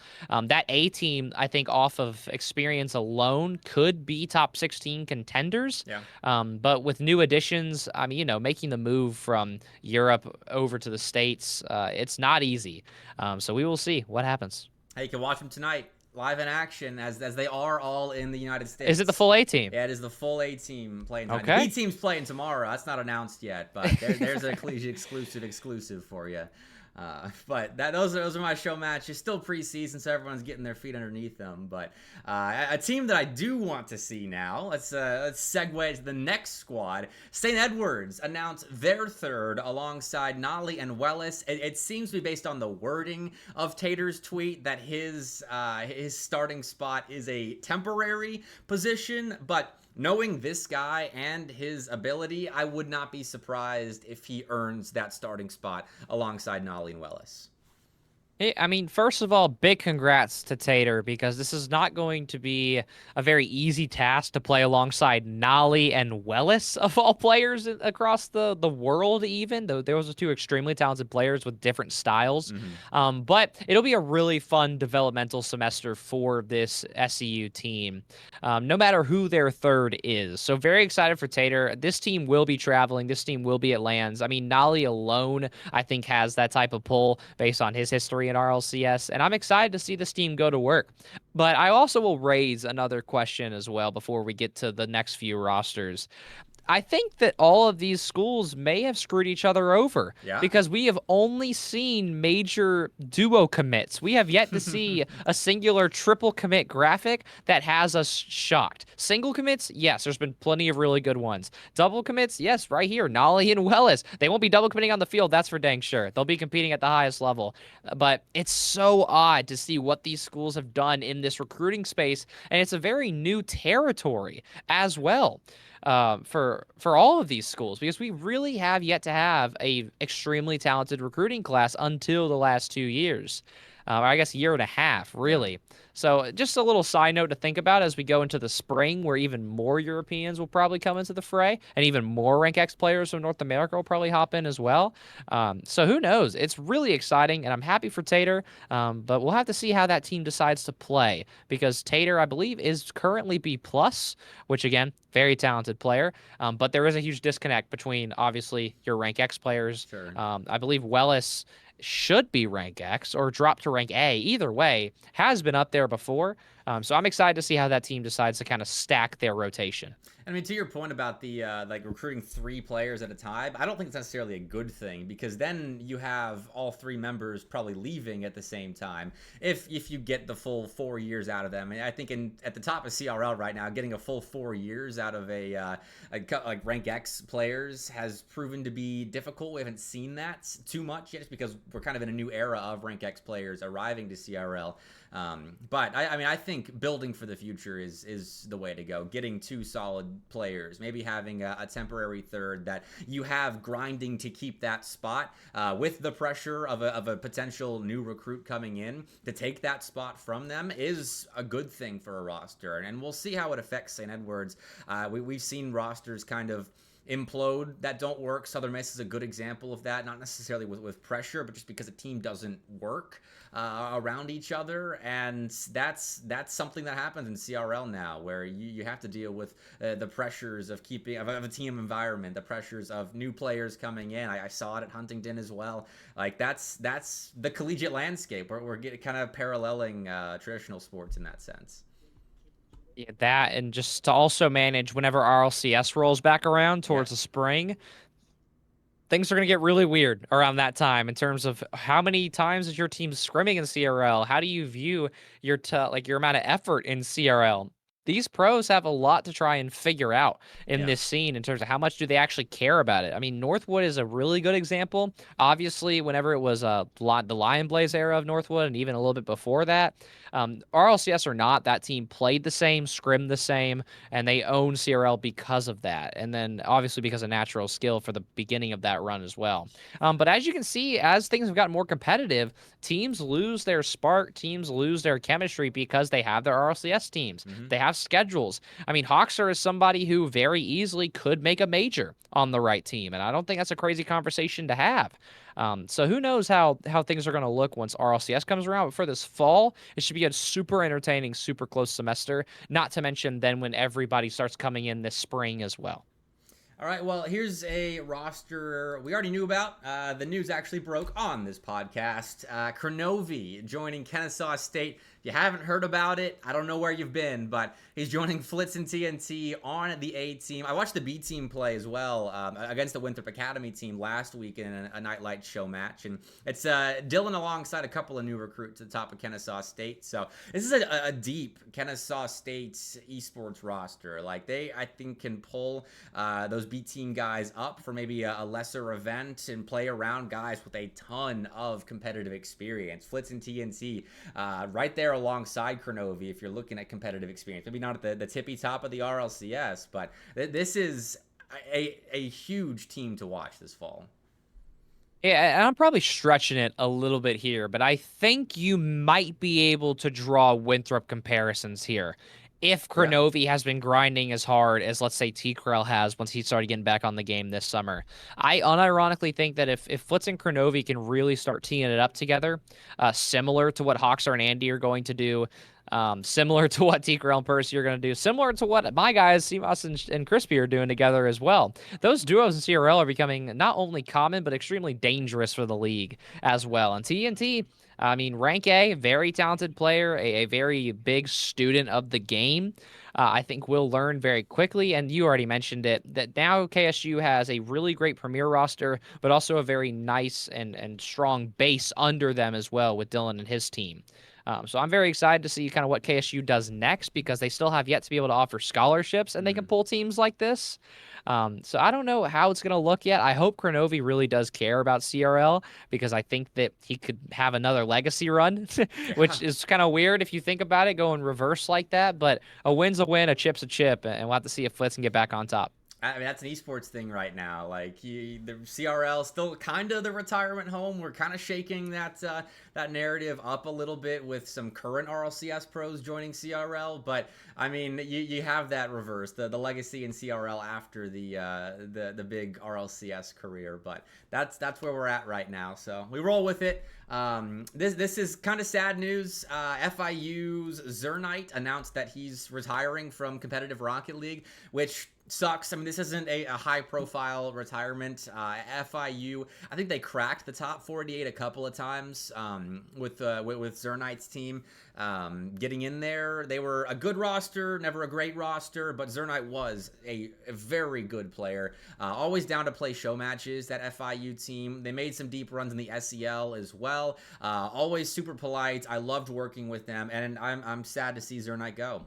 That A team, I think, off of experience alone, could be top 16 contenders. Yeah. But with new additions, I mean, making the move from Europe over to the States, it's not easy. So we will see what happens. Hey, you can watch them tonight, live in action, as they are all in the United States. Is it the full A team? Yeah, it is the full A team playing tonight. Okay. The B team's playing tomorrow. That's not announced yet, but there's a Collegiate exclusive for you. But those are my show matches. Still preseason, so everyone's getting their feet underneath them. But a team that I do want to see now. Let's segue to the next squad. St. Edwards announced their third alongside Nolly and Wellis. It seems to be based on the wording of Tater's tweet that his starting spot is a temporary position, but knowing this guy and his ability, I would not be surprised if he earns that starting spot alongside Nolly and Wellis. I mean, first of all, big congrats to Tater, because this is not going to be a very easy task to play alongside Nolly and Wellis, of all players across the world, even, though those are 2 extremely talented players with different styles. Mm-hmm. But it'll be a really fun developmental semester for this SEU team, no matter who their third is. So very excited for Tater. This team will be traveling. This team will be at LANs. I mean, Nolly alone, I think, has that type of pull based on his history in RLCS, and I'm excited to see this team go to work. But I also will raise another question as well before we get to the next few rosters. I think that all of these schools may have screwed each other over, because we have only seen major duo commits. We have yet to see a singular triple commit graphic that has us shocked. Single commits, yes, there's been plenty of really good ones. Double commits, yes, right here, Nolly and Wellis. They won't be double committing on the field, that's for dang sure. They'll be competing at the highest level. But it's so odd to see what these schools have done in this recruiting space, and it's a very new territory as well. For all of these schools, because we really have yet to have a extremely talented recruiting class until the last 2 years. Or I guess a year and a half, really. So just a little side note to think about as we go into the spring, where even more Europeans will probably come into the fray, and even more Rank X players from North America will probably hop in as well. So who knows? It's really exciting, and I'm happy for Tater, but we'll have to see how that team decides to play, because Tater, I believe, is currently B+, which, again, very talented player, but there is a huge disconnect between, obviously, your Rank X players. Sure. I believe Wellis should be rank X or drop to rank A. Either way, has been up there before. So I'm excited to see how that team decides to kind of stack their rotation. I mean, to your point about the like recruiting 3 players at a time, I don't think it's necessarily a good thing, because then you have all 3 members probably leaving at the same time. If you get the full 4 years out of them, and I think at the top of CRL right now, getting a full 4 years out of like rank X players has proven to be difficult. We haven't seen that too much yet, just because we're kind of in a new era of rank X players arriving to CRL. But I mean, I think building for the future is the way to go. Getting 2 solid players, maybe having a temporary third that you have grinding to keep that spot, with the pressure of a potential new recruit coming in to take that spot from them, is a good thing for a roster. And we'll see how it affects St. Edwards. We've seen rosters kind of implode that don't work. Southern Mesa is a good example of that, not necessarily with pressure, but just because a team doesn't work around each other. And that's something that happens in CRL now, where you have to deal with the pressures of keeping of a team environment, the pressures of new players coming in. I saw it at Huntington as well. Like that's the collegiate landscape. We're kind of paralleling traditional sports in that sense. Yeah, that, and just to also manage whenever RLCS rolls back around towards the spring, things are going to get really weird around that time in terms of how many times is your team scrimming in CRL? How do you view your your amount of effort in CRL? These pros have a lot to try and figure out in this scene in terms of how much do they actually care about it. I mean, Northwood is a really good example. Obviously, whenever it was the Lion Blaze era of Northwood, and even a little bit before that, RLCS or not, that team played the same, scrimmed the same, and they own CRL because of that. And then obviously because of natural skill for the beginning of that run as well. But as you can see, as things have gotten more competitive, teams lose their spark, teams lose their chemistry because they have their RLCS teams. They have schedules. I mean, Hawkster is somebody who very easily could make a major on the right team, and I don't think that's a crazy conversation to have. So who knows how things are going to look once RLCS comes around. But for this fall, it should be a super entertaining, super close semester, not to mention then when everybody starts coming in this spring as well. All right, well, here's a roster we already knew about. The news actually broke on this podcast. Kronovi joining Kennesaw State. If you haven't heard about it, I don't know where you've been, but he's joining Flitz and TNT on the A team. I watched the B team play as well against the Winthrop Academy team last week in a Nightlight show match. And it's Dylan alongside a couple of new recruits at the top of Kennesaw State. So this is a deep Kennesaw State esports roster. Like they, I think, can pull those B team guys up for maybe a lesser event and play around guys with a ton of competitive experience. Flitz and TNT right there alongside Kronovi if you're looking at competitive experience. Maybe not at the tippy top of the RLCS, but this is a huge team to watch this fall. Yeah, and I'm probably stretching it a little bit here, but I think you might be able to draw Winthrop comparisons here. If Kronovi has been grinding as hard as, let's say, CRL has once he started getting back on the game this summer, I unironically think that if Flitz and Kronovi can really start teeing it up together, similar to what Hawkster and Andy are going to do, similar to what TCRL and Percy are going to do, similar to what my guys, CMOS and Crispy, are doing together as well. Those duos in CRL are becoming not only common, but extremely dangerous for the league as well. And TNT, I mean, rank A, very talented player, a very big student of the game. I think we'll learn very quickly, and you already mentioned it, that now KSU has a really great premier roster, but also a very nice and strong base under them as well with Dylan and his team. So I'm very excited to see kind of what KSU does next, because they still have yet to be able to offer scholarships, and they can pull teams like this. So I don't know how it's going to look yet. I hope Kronovi really does care about CRL, because I think that he could have another legacy run, which is kind of weird if you think about it, going reverse like that. But a win's a win, a chip's a chip, and we'll have to see if Flitz can get back on top. I mean, that's an esports thing right now. Like the CRL still kind of the retirement home. We're kind of shaking that narrative up a little bit with some current RLCS pros joining CRL. But I mean, you have that reverse, the legacy in CRL after the big RLCS career. But that's where we're at right now. So we roll with it. This is kind of sad news. FIU's Zernite announced that he's retiring from competitive Rocket League, which sucks. I mean, this isn't a high-profile retirement. FIU, I think they cracked the top 48 a couple of times with Zernite's team getting in there. They were a good roster, never a great roster, but Zernite was a very good player. Always down to play show matches, that FIU team. They made some deep runs in the SEL as well. Always super polite. I loved working with them, and I'm sad to see Zernite go.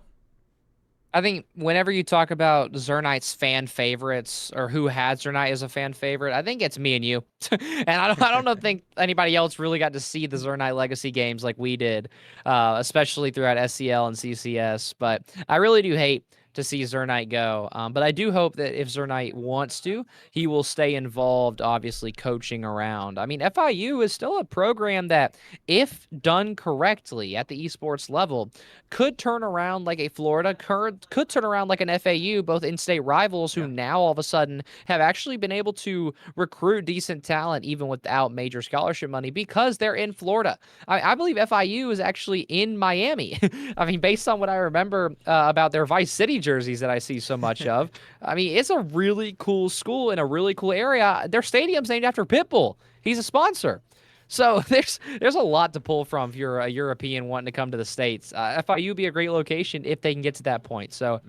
I think whenever you talk about Zernite's fan favorites or who had Zernite as a fan favorite, I think it's me and you. And I don't think anybody else really got to see the Zernite Legacy games like we did, especially throughout SEL and CCS. But I really do hate to see Zernite go. But I do hope that if Zernite wants to, he will stay involved, obviously coaching around. I mean, FIU is still a program that, if done correctly at the esports level, could turn around like a Florida, could turn around like an FAU, both in-state rivals who now all of a sudden have actually been able to recruit decent talent even without major scholarship money because they're in Florida. I believe FIU is actually in Miami. I mean, based on what I remember about their Vice City jerseys that I see so much of, I mean, it's a really cool school in a really cool area. Their stadium's named after Pitbull. He's a sponsor. So there's a lot to pull from if you're a European wanting to come to the States. FIU would be a great location if they can get to that point. So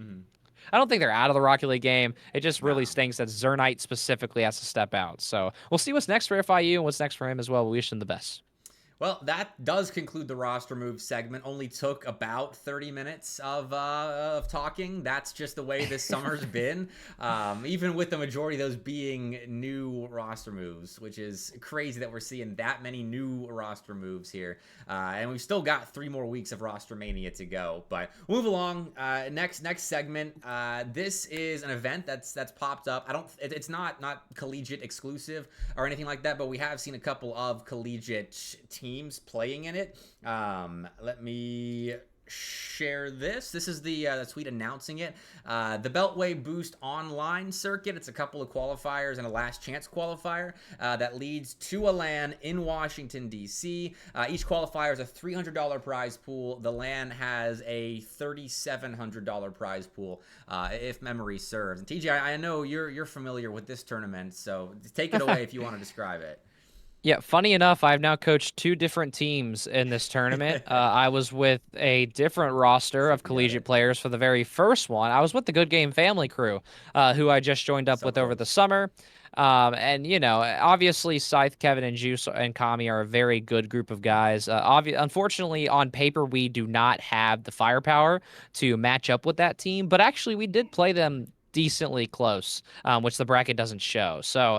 I don't think they're out of the Rocket League game. It just really stinks that Zernite specifically has to step out. So we'll see what's next for FIU and what's next for him as well. We wish him the best. Well, that does conclude the roster move segment. Only took about 30 minutes of talking. That's just the way this summer's been, even with the majority of those being new roster moves, which is crazy that we're seeing that many new roster moves here. And we've still got 3 more weeks of roster mania to go. But we'll move along. Next segment. This is an event that's popped up. It's not collegiate exclusive or anything like that, but we have seen a couple of collegiate teams playing in it. Let me share this. This is the tweet announcing it. The Beltway Boost online circuit. It's a couple of qualifiers and a last chance qualifier that leads to a LAN in Washington, D.C. Each qualifier is a $300 prize pool. The LAN has a $3,700 prize pool, if memory serves. And TJ, I know you're familiar with this tournament, so take it away if you want to describe it. Yeah, funny enough, I've now coached 2 different teams in this tournament. I was with a different roster of collegiate players for the very first one. I was with the Good Game family crew, who I just joined up with over the summer. And, you know, obviously Scythe, Kevin, and Juice and Kami are a very good group of guys. Unfortunately, on paper, we do not have the firepower to match up with that team. But actually, we did play them decently close, which the bracket doesn't show. So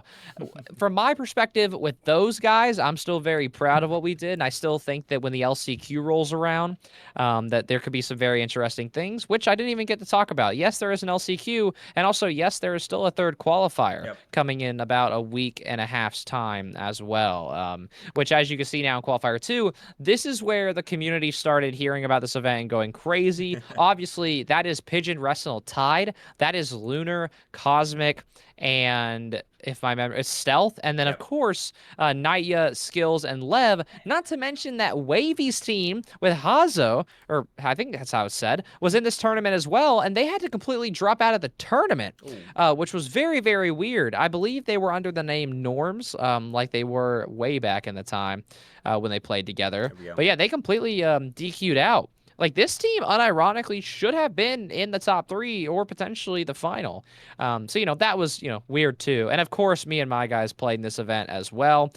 from my perspective with those guys, I'm still very proud of what we did. And I still think that when the LCQ rolls around, that there could be some very interesting things, which I didn't even get to talk about. Yes, there is an LCQ. And also, yes, there is still a third qualifier coming in about a week and a half's time as well, which, as you can see now in qualifier 2, this is where the community started hearing about this event and going crazy. Obviously, that is Pigeon Wrestle Tide. That is Lunar, Cosmic, and if my memory, it's Stealth, and then of course Naya, Skills, and Lev. Not to mention that Wavy's team with Hazo, or I think that's how it's said, was in this tournament as well, and they had to completely drop out of the tournament, which was very, very weird. I believe they were under the name Norms, like they were way back in the time when they played together. But yeah, they completely DQ'd out. Like, this team, unironically, should have been in the top 3 or potentially the final. So, you know, that was, you know, weird too. And, of course, me and my guys played in this event as well.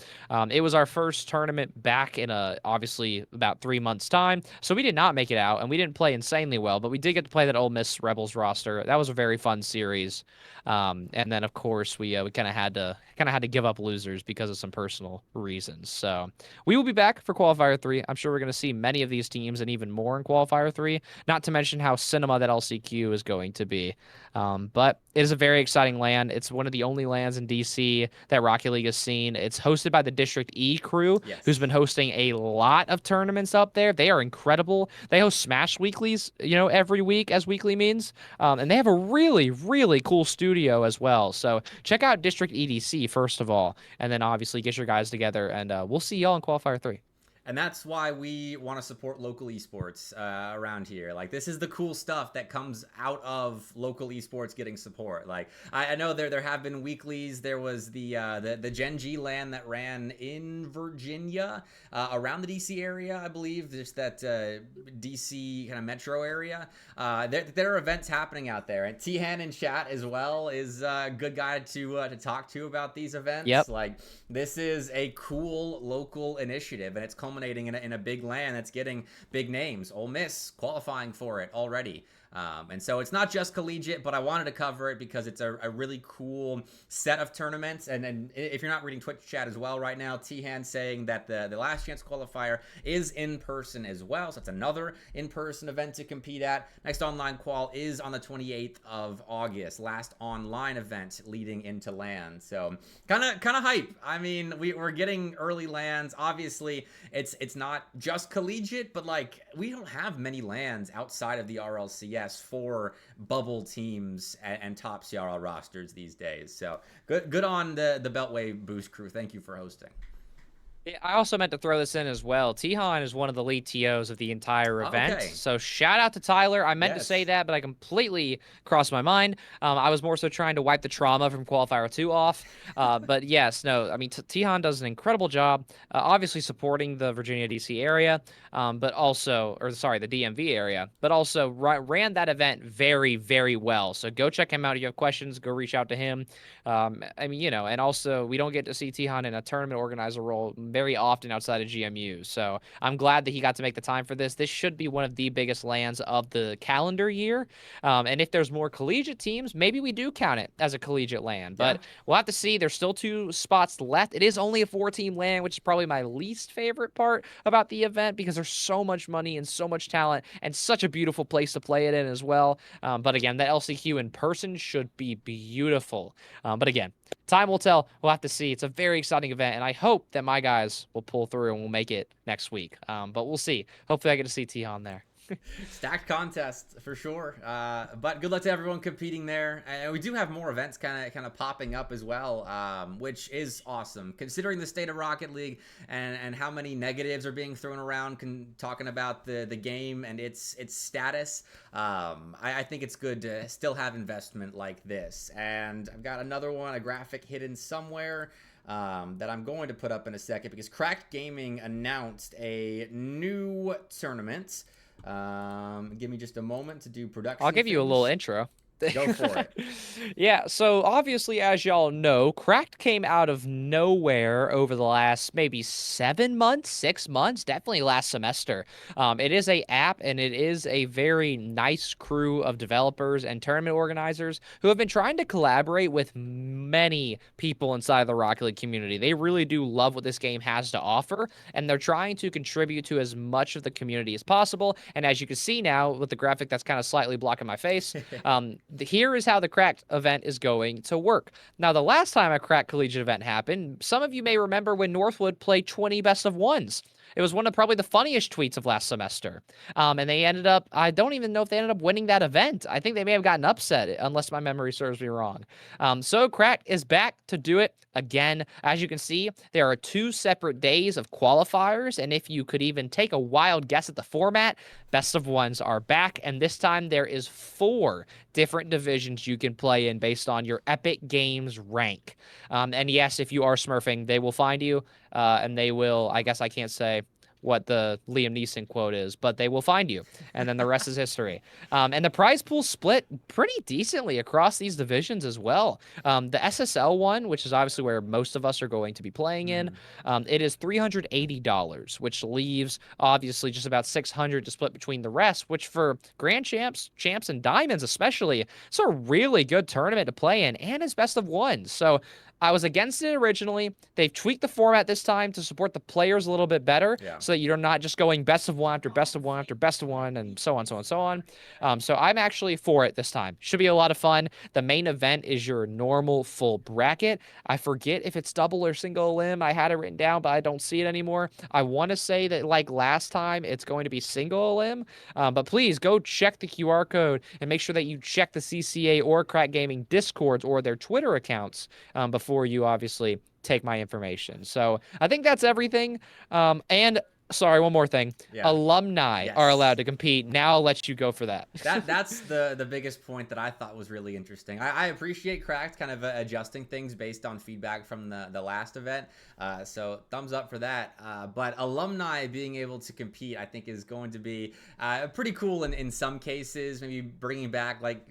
It was our first tournament back in, obviously, about 3 months' time. So we did not make it out, and we didn't play insanely well, but we did get to play that Ole Miss Rebels roster. That was a very fun series. And then, of course, we kind of had to give up losers because of some personal reasons. So we will be back for qualifier 3. I'm sure we're going to see many of these teams and even more in qualifier 3, not to mention how cinema that LCQ is going to be. But it is a very exciting LAN. It's one of the only LANs in DC that Rocket League has seen. It's hosted by the District E crew, who's been hosting a lot of tournaments up there. They are incredible. They host Smash Weeklies, you know, every week, as weekly means. And they have a really, really cool studio as well. So check out District EDC first of all, and then obviously get your guys together, and we'll see y'all in qualifier 3. And that's why we want to support local esports around here. Like, this is the cool stuff that comes out of local esports getting support. Like, I know there have been weeklies. There was the Gen G LAN that ran in Virginia, around the DC area, I believe. Just that DC kind of metro area. There are events happening out there. And Tihan in chat as well is a good guy to talk to about these events. Yep. Like, this is a cool local initiative, and it's culminating in a big LAN that's getting big names. Ole Miss qualifying for it already. And so it's not just collegiate, but I wanted to cover it because it's a really cool set of tournaments. And if you're not reading Twitch chat as well right now, Tihan saying that the last chance qualifier is in person as well. So it's another in-person event to compete at. Next online qual is on the 28th of August. Last online event leading into LAN. So kind of hype. I mean, we're getting early LANs. Obviously, it's not just collegiate, but like, we don't have many LANs outside of the RLCS for bubble teams and top CRL rosters these days. So good on the Beltway Boost crew. Thank you for hosting. I also meant to throw this in as well. Tihan is one of the lead TOs of the entire event. Okay. So shout out to Tyler. I meant to say that, but I completely crossed my mind. I was more so trying to wipe the trauma from Qualifier 2 off. But yes, no, I mean, Tihan does an incredible job, obviously supporting the Virginia DC area, but also, the DMV area, but also ran that event very, very well. So go check him out. If you have questions, go reach out to him. I mean, you know, and also we don't get to see Tihan in a tournament organizer role very often outside of GMU. So I'm glad that he got to make the time for this. This should be one of the biggest LANs of the calendar year. And if there's more collegiate teams, maybe we do count it as a collegiate LAN. But we'll have to see. There's still 2 spots left. It is only a 4-team LAN, which is probably my least favorite part about the event because there's so much money and so much talent and such a beautiful place to play it in as well. But again, the LCQ in person should be beautiful. But again, time will tell. We'll have to see. It's a very exciting event, and I hope that my guys will pull through and we'll make it next week. But we'll see. Hopefully I get to see Tihan there. Stacked contest for sure, but good luck to everyone competing there. And we do have more events kind of popping up as well, which is awesome considering the state of Rocket League and how many negatives are being thrown around talking about the game and its status. I think it's good to still have investment like this. And I've got another one, a graphic hidden somewhere, that I'm going to put up in a second because Cracked Gaming announced a new tournament. Give me just a moment to do production. I'll give you a little intro. Go for it. Yeah, so obviously, as y'all know, Cracked came out of nowhere over the last maybe 7 months, 6 months, definitely last semester. It is a app, and it is a very nice crew of developers and tournament organizers who have been trying to collaborate with many people inside the Rocket League community. They really do love what this game has to offer, and they're trying to contribute to as much of the community as possible. And as you can see now, with the graphic that's kind of slightly blocking my face, here is how the Cracked event is going to work. Now, the last time a Cracked Collegiate event happened, some of you may remember when Northwood played 20 best of ones. It was one of probably the funniest tweets of last semester. And they ended up, I don't even know if they ended up winning that event. I think they may have gotten upset, unless my memory serves me wrong. So Cracked is back to do it again. As you can see, there are 2 separate days of qualifiers. And if you could even take a wild guess at the format, best of ones are back. And this time there is 4 different divisions you can play in based on your Epic Games rank. And yes, if you are smurfing, they will find you. And they will, I guess I can't say what the Liam Neeson quote is, but they will find you. And then the rest is history. And the prize pool split pretty decently across these divisions as well. The SSL one, which is obviously where most of us are going to be playing in, it is $380, which leaves obviously just about $600 to split between the rest, which for Grand Champs, Champs, and Diamonds especially, it's a really good tournament to play in, and it's best of one. So I was against it originally. They've tweaked the format this time to support the players a little bit better, so that you're not just going best of one after best of one after best of one, and so on, so on, so on. So I'm actually for it this time. Should be a lot of fun. The main event is your normal full bracket. I forget if it's double or single elim. I had it written down, but I don't see it anymore. I want to say that like last time, it's going to be single elim. But please go check the QR code and make sure that you check the CCA or Crack Gaming Discords or their Twitter accounts before you obviously take my information. So I think that's everything. And Sorry, one more thing. Yeah. Alumni are allowed to compete. Now I'll let you go for that. That's the biggest point that I thought was really interesting. I appreciate Cracked kind of adjusting things based on feedback from the last event. So thumbs up for that. But alumni being able to compete, I think, is going to be pretty cool in some cases. Maybe bringing back, like,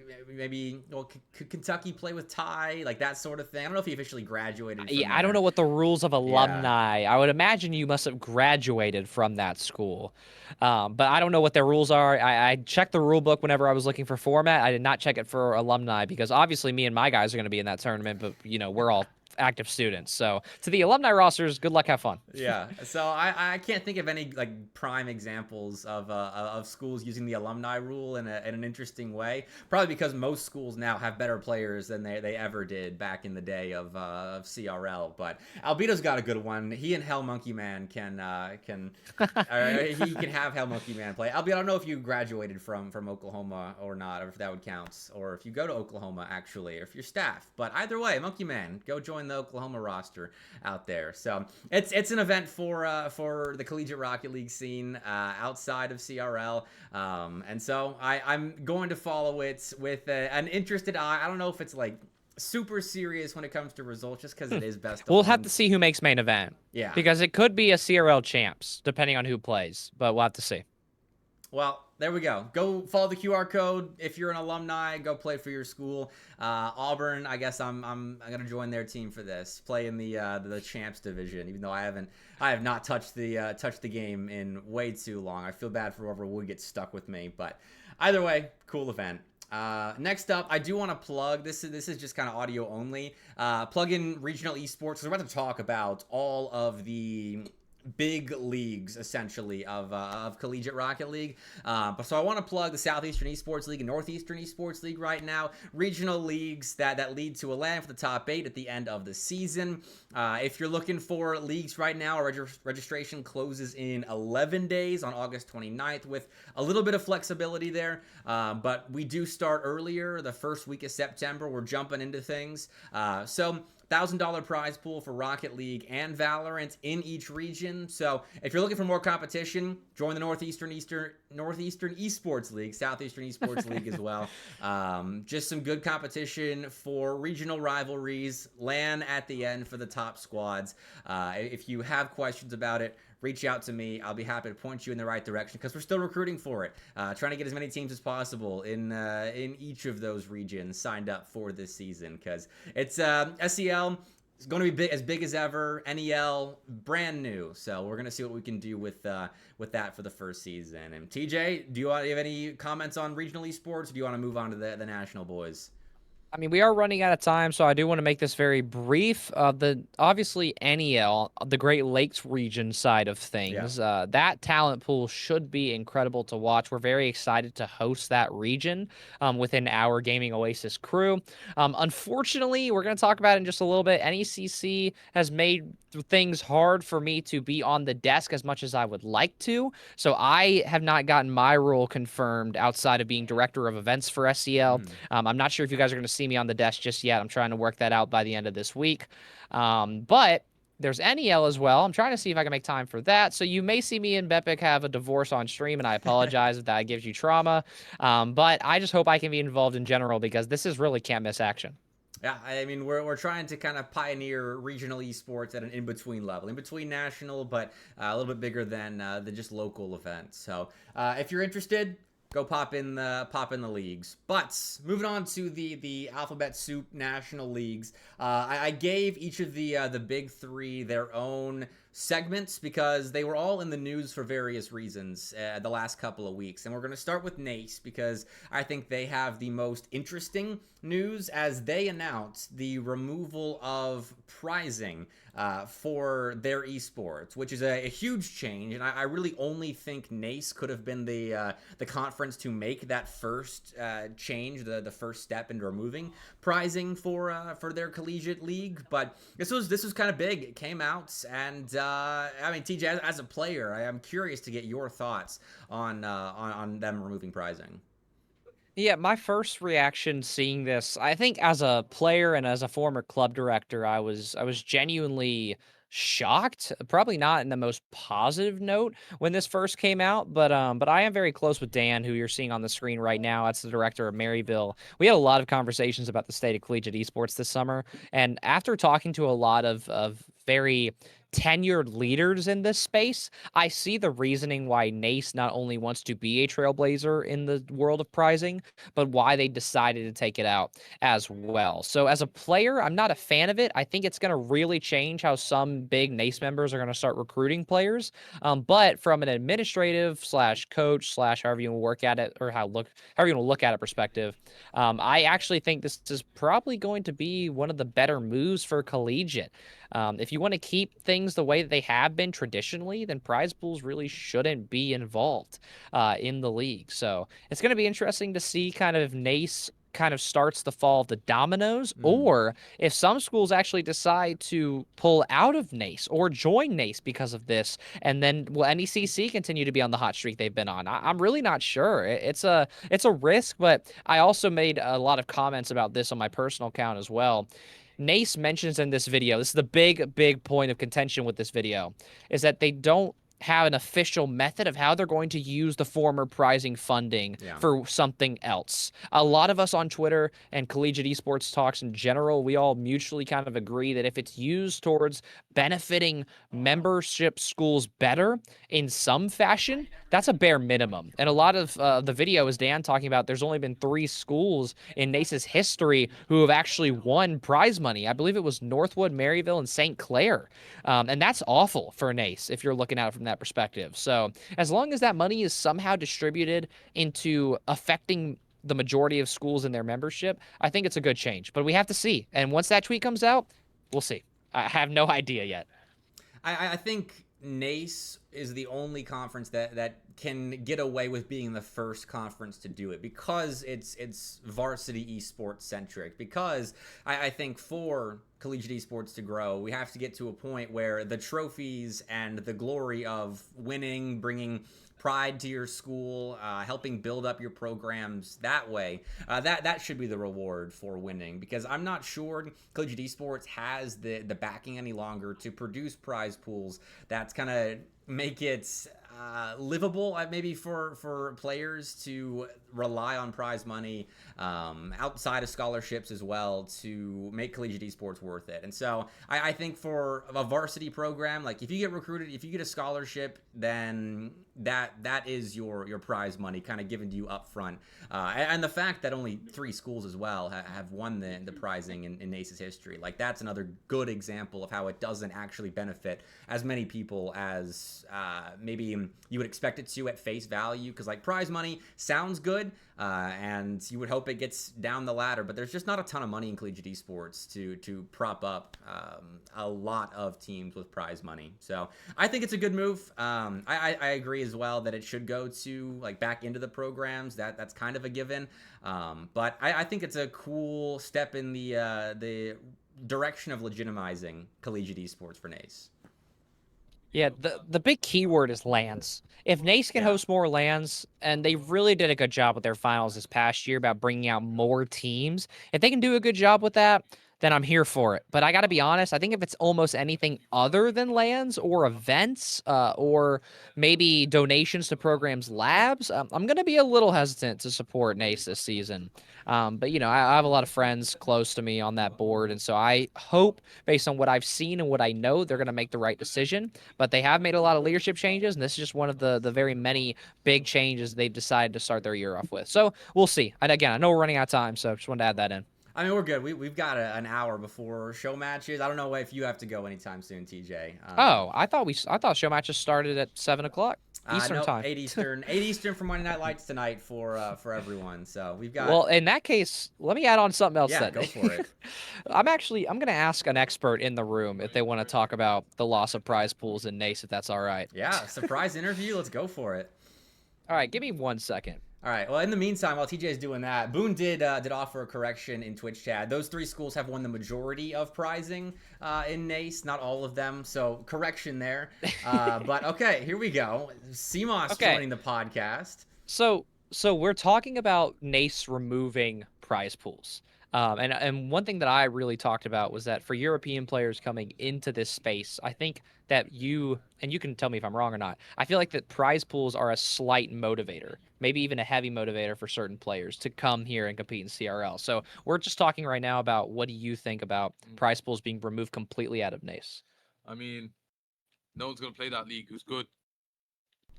could Kentucky play with Ty? Like that sort of thing. I don't know if he officially graduated. Yeah, I don't know what the rules of alumni. I would imagine you must have graduated from that school. But I don't know what their rules are. I checked the rule book whenever I was looking for format. I did not check it for alumni because obviously me and my guys are going to be in that tournament, but we're all active students. So to the alumni rosters, good luck, have fun. Yeah. So I can't think of any like prime examples of schools using the alumni rule in an interesting way. Probably because most schools now have better players than they ever did back in the day of CRL. But Albedo's got a good one. He and Hell Monkey Man can he can have Hell Monkey Man play. Albedo, I don't know if you graduated from Oklahoma or not, or if that would count, or if you go to Oklahoma actually, or if you're staff. But either way, Monkey Man, go join the Oklahoma roster out there. So it's an event for the Collegiate Rocket League scene outside of CRL, and so I'm going to follow it with an interested eye. I don't know if it's like super serious when it comes to results, just because it is best. We'll have to see who makes main event. Yeah, because it could be a CRL champs depending on who plays, but we'll have to see. Well, there we go. Go follow the QR code. If you're an alumni, go play for your school. Auburn, I guess I'm gonna join their team for this. Play in the champs division, even though I have not touched the game in way too long. I feel bad for whoever would get stuck with me, but either way, cool event. Next up, I do want to plug, this is just kind of audio only, plug in Regional Esports. We're about to talk about all of the big leagues essentially of Collegiate Rocket League. But so I want to plug the Southeastern Esports League and Northeastern Esports League right now. Regional leagues that lead to a LAN for the top 8 at the end of the season. If you're looking for leagues right now, our registration closes in 11 days on August 29th with a little bit of flexibility there. But we do start earlier, the first week of September. We're jumping into things. So $1,000 prize pool for Rocket League and Valorant in each region. So if you're looking for more competition, join the Northeastern Esports League, Southeastern Esports League as well. Just some good competition for regional rivalries, LAN at the end for the top squads. If you have questions about it, reach out to me. I'll be happy to point you in the right direction because we're still recruiting for it. Trying to get as many teams as possible in each of those regions signed up for this season because it's SEL is going to be as big as ever. NEL, brand new. So we're going to see what we can do with that for the first season. And TJ, do you have any comments on regional esports? Or do you want to move on to the national boys? I mean, we are running out of time, so I do want to make this very brief. Obviously NEL, the Great Lakes region side of things, that talent pool should be incredible to watch. We're very excited to host that region within our Gaming Oasis crew. Unfortunately, we're going to talk about it in just a little bit. NECC has made things hard for me to be on the desk as much as I would like to, so I have not gotten my role confirmed outside of being director of events for SEL. I'm not sure if you guys are going to see me on the desk just yet. I'm trying to work that out by the end of this week. But there's NEL as well. I'm trying to see if I can make time for that. So you may see me and Bepic have a divorce on stream, and I apologize if that gives you trauma. But I just hope I can be involved in general because this is really can't miss action. Yeah, I mean, we're trying to kind of pioneer regional esports at an in-between level, in-between national, but a little bit bigger than the just local events. So if you're interested, go pop in the leagues. But moving on to the Alphabet Soup National Leagues, I gave each of the big three their own segments because they were all in the news for various reasons the last couple of weeks. And we're going to start with NACE because I think they have the most interesting news as they announced the removal of prizing for their esports, which is a huge change. And I really only think NACE could have been the conference to make that first change, the first step into removing prizing for their collegiate league. But this was kind of big. It came out, and I mean, TJ, as a player, I am curious to get your thoughts on them removing prizing. Yeah, my first reaction seeing this, I think as a player and as a former club director, I was genuinely shocked, probably not in the most positive note when this first came out, but I am very close with Dan, who you're seeing on the screen right now. That's the director of Maryville. We had a lot of conversations about the state of collegiate esports this summer, and after talking to a lot of very tenured leaders in this space, I see the reasoning why NACE not only wants to be a trailblazer in the world of prizing, but why they decided to take it out as well. So as a player, I'm not a fan of it. I think it's going to really change how some big NACE members are going to start recruiting players. But from an administrative / coach / however you want to work at it, or however you want to look at it perspective, I actually think this is probably going to be one of the better moves for collegiate. If you want to keep things the way that they have been traditionally, then prize pools really shouldn't be involved in the league. So it's going to be interesting to see kind of if NACE kind of starts the fall of the dominoes, or if some schools actually decide to pull out of NACE or join NACE because of this, and then will NECC continue to be on the hot streak they've been on? I'm really not sure. It's a risk, but I also made a lot of comments about this on my personal account as well. NACE mentions in this video, this is the big point of contention with this video, is that they don't have an official method of how they're going to use the former prizing funding for something else. A lot of us on Twitter and collegiate esports talks in general, we all mutually kind of agree that if it's used towards benefiting membership schools better in some fashion, that's a bare minimum. And a lot of the video is Dan talking about there's only been 3 schools in NACE's history who have actually won prize money. I believe it was Northwood, Maryville, and St. Clair. And that's awful for NACE if you're looking at it from that perspective. So as long as that money is somehow distributed into affecting the majority of schools in their membership, I think it's a good change. But we have to see. And once that tweet comes out, we'll see. I have no idea yet. I think NACE is the only conference that can get away with being the first conference to do it, because it's varsity esports centric. Because I think for collegiate esports to grow, we have to get to a point where the trophies and the glory of winning, bringing pride to your school, helping build up your programs that way, that should be the reward for winning. Because I'm not sure collegiate esports has the backing any longer to produce prize pools that's kind of make it livable, maybe for players to rely on prize money outside of scholarships as well to make collegiate esports worth it. And so I think for a varsity program, like if you get recruited, if you get a scholarship, then that is your prize money kind of given to you up front. And the fact that only 3 schools as well have won the prizing in NACE's history, like that's another good example of how it doesn't actually benefit as many people as maybe you would expect it to at face value. Because like prize money sounds good, and you would hope it gets down the ladder, but there's just not a ton of money in collegiate esports to prop up a lot of teams with prize money. So I think it's a good move. I agree as well that it should go to like back into the programs. That's kind of a given. But I think it's a cool step in the direction of legitimizing collegiate esports for NACE. Yeah, the big keyword is LANs. If NACE can host more LANs, and they really did a good job with their finals this past year about bringing out more teams, if they can do a good job with that, then I'm here for it. But I got to be honest, I think if it's almost anything other than LANs or events or maybe donations to programs' labs, I'm going to be a little hesitant to support NACE this season. But, you know, I have a lot of friends close to me on that board, and so I hope, based on what I've seen and what I know, they're going to make the right decision. But they have made a lot of leadership changes, and this is just one of the very many big changes they've decided to start their year off with. So we'll see. And again, I know we're running out of time, so just wanted to add that in. I mean, we're good. We've got an hour before show matches. I don't know if you have to go anytime soon, TJ. I thought show matches started at 7:00 Eastern time. 8 Eastern. 8 Eastern for Monday Night Lights tonight for everyone. So we've got. Well, in that case, let me add on something else. Yeah, go for it. I'm going to ask an expert in the room if they want to talk about the loss of prize pools in NACE, if that's all right. Yeah, surprise interview. Let's go for it. All right, give me 1 second. All right. Well, in the meantime, while TJ is doing that, Boone did offer a correction in Twitch chat. Those 3 schools have won the majority of prizing in NACE, not all of them. So correction there. But okay, here we go. CMOS joining the podcast. So we're talking about NACE removing prize pools. And one thing that I really talked about was that for European players coming into this space, I think that you can tell me if I'm wrong or not. I feel like that prize pools are a slight motivator, maybe even a heavy motivator for certain players to come here and compete in CRL. So we're just talking right now about what do you think about prize pools being removed completely out of NACE? I mean, no one's gonna play that league who's good.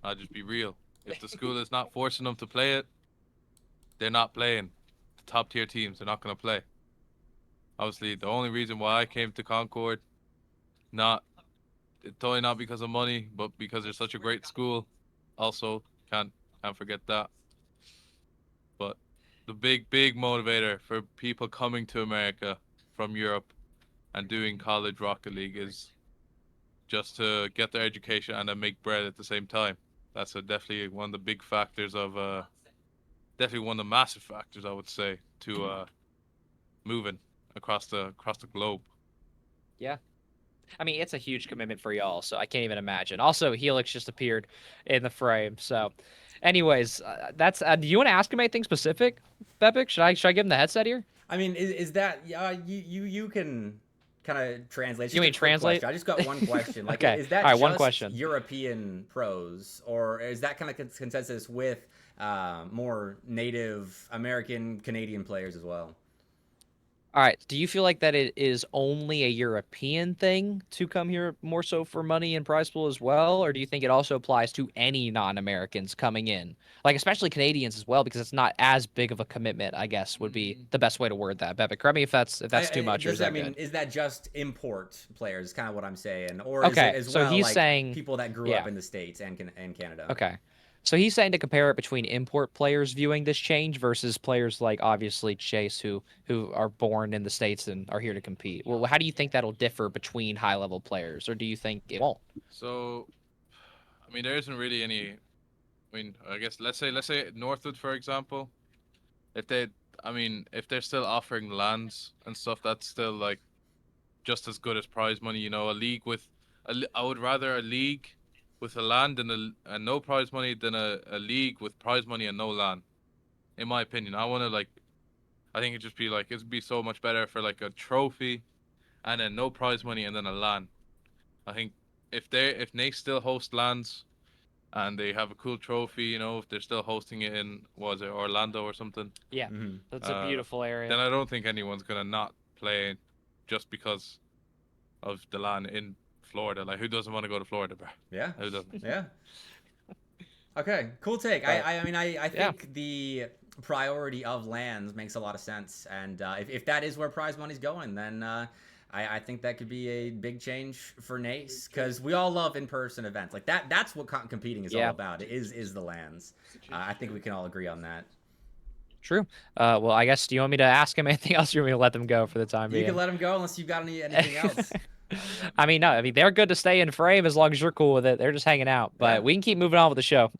I'll just be real. If the school is not forcing them to play it, they're not playing. The top tier teams, they're not gonna play. Obviously, the only reason why I came to Concord, it's totally not because of money, but because they're such a great school. Also, can't forget that. But the big motivator for people coming to America from Europe and doing college Rocket League is just to get their education and then make bread at the same time. That's definitely one of the big factors of definitely one of the massive factors, I would say, to moving across the globe. Yeah. I mean, it's a huge commitment for y'all, so I can't even imagine. Also, Helix just appeared in the frame. So, anyways, that's. Do you want to ask him anything specific, Bepic? Should I give him the headset here? I mean, is that you can kind of translate? You mean translate? I just got one question. Like, okay. Is that all right, just one question. European pros, or is that kind of consensus with more Native American, Canadian players as well? All right. Do you feel like that it is only a European thing to come here more so for money and prize pool as well? Or do you think it also applies to any non-Americans coming in? Like, especially Canadians as well, because it's not as big of a commitment, I guess, would be the best way to word that. Bepic, correct me if that's too much. Or is that good? Is that just import players? Is kind of what I'm saying. Or okay, is it as so well he's like saying, people that grew up in the States and Canada? Okay. So he's saying to compare it between import players viewing this change versus players like obviously Chase who are born in the States and are here to compete. Well, how do you think that'll differ between high level players, or do you think it won't? So, I mean, there isn't really any. I mean, I guess let's say Northwood, for example. If they're still offering lands and stuff, that's still like just as good as prize money. You know, a league with, I would rather a league with a land and no prize money than a league with prize money and no land. In my opinion, I think it'd be so much better for like a trophy, and then no prize money and then a land. I think if NACE still host lands and they have a cool trophy, you know, if they're still hosting it in, was it Orlando or something? Yeah, that's a beautiful area. Then I don't think anyone's gonna not play just because of the land in Florida. Like, who doesn't want to go to Florida, bro? Yeah. Who doesn't? Yeah. Okay, cool take. I think the priority of lands makes a lot of sense, and if that is where prize money's going, then I think that could be a big change for NACE, because we all love in-person events like that. That's what competing is all about. Is the lands. I think we can all agree on that. True. Well, I guess, do you want me to ask him anything else, or do you want me to let them go for the time being? You can let them go unless you've got anything else. I mean, no. I mean, they're good to stay in frame as long as you're cool with it. They're just hanging out, but we can keep moving on with the show.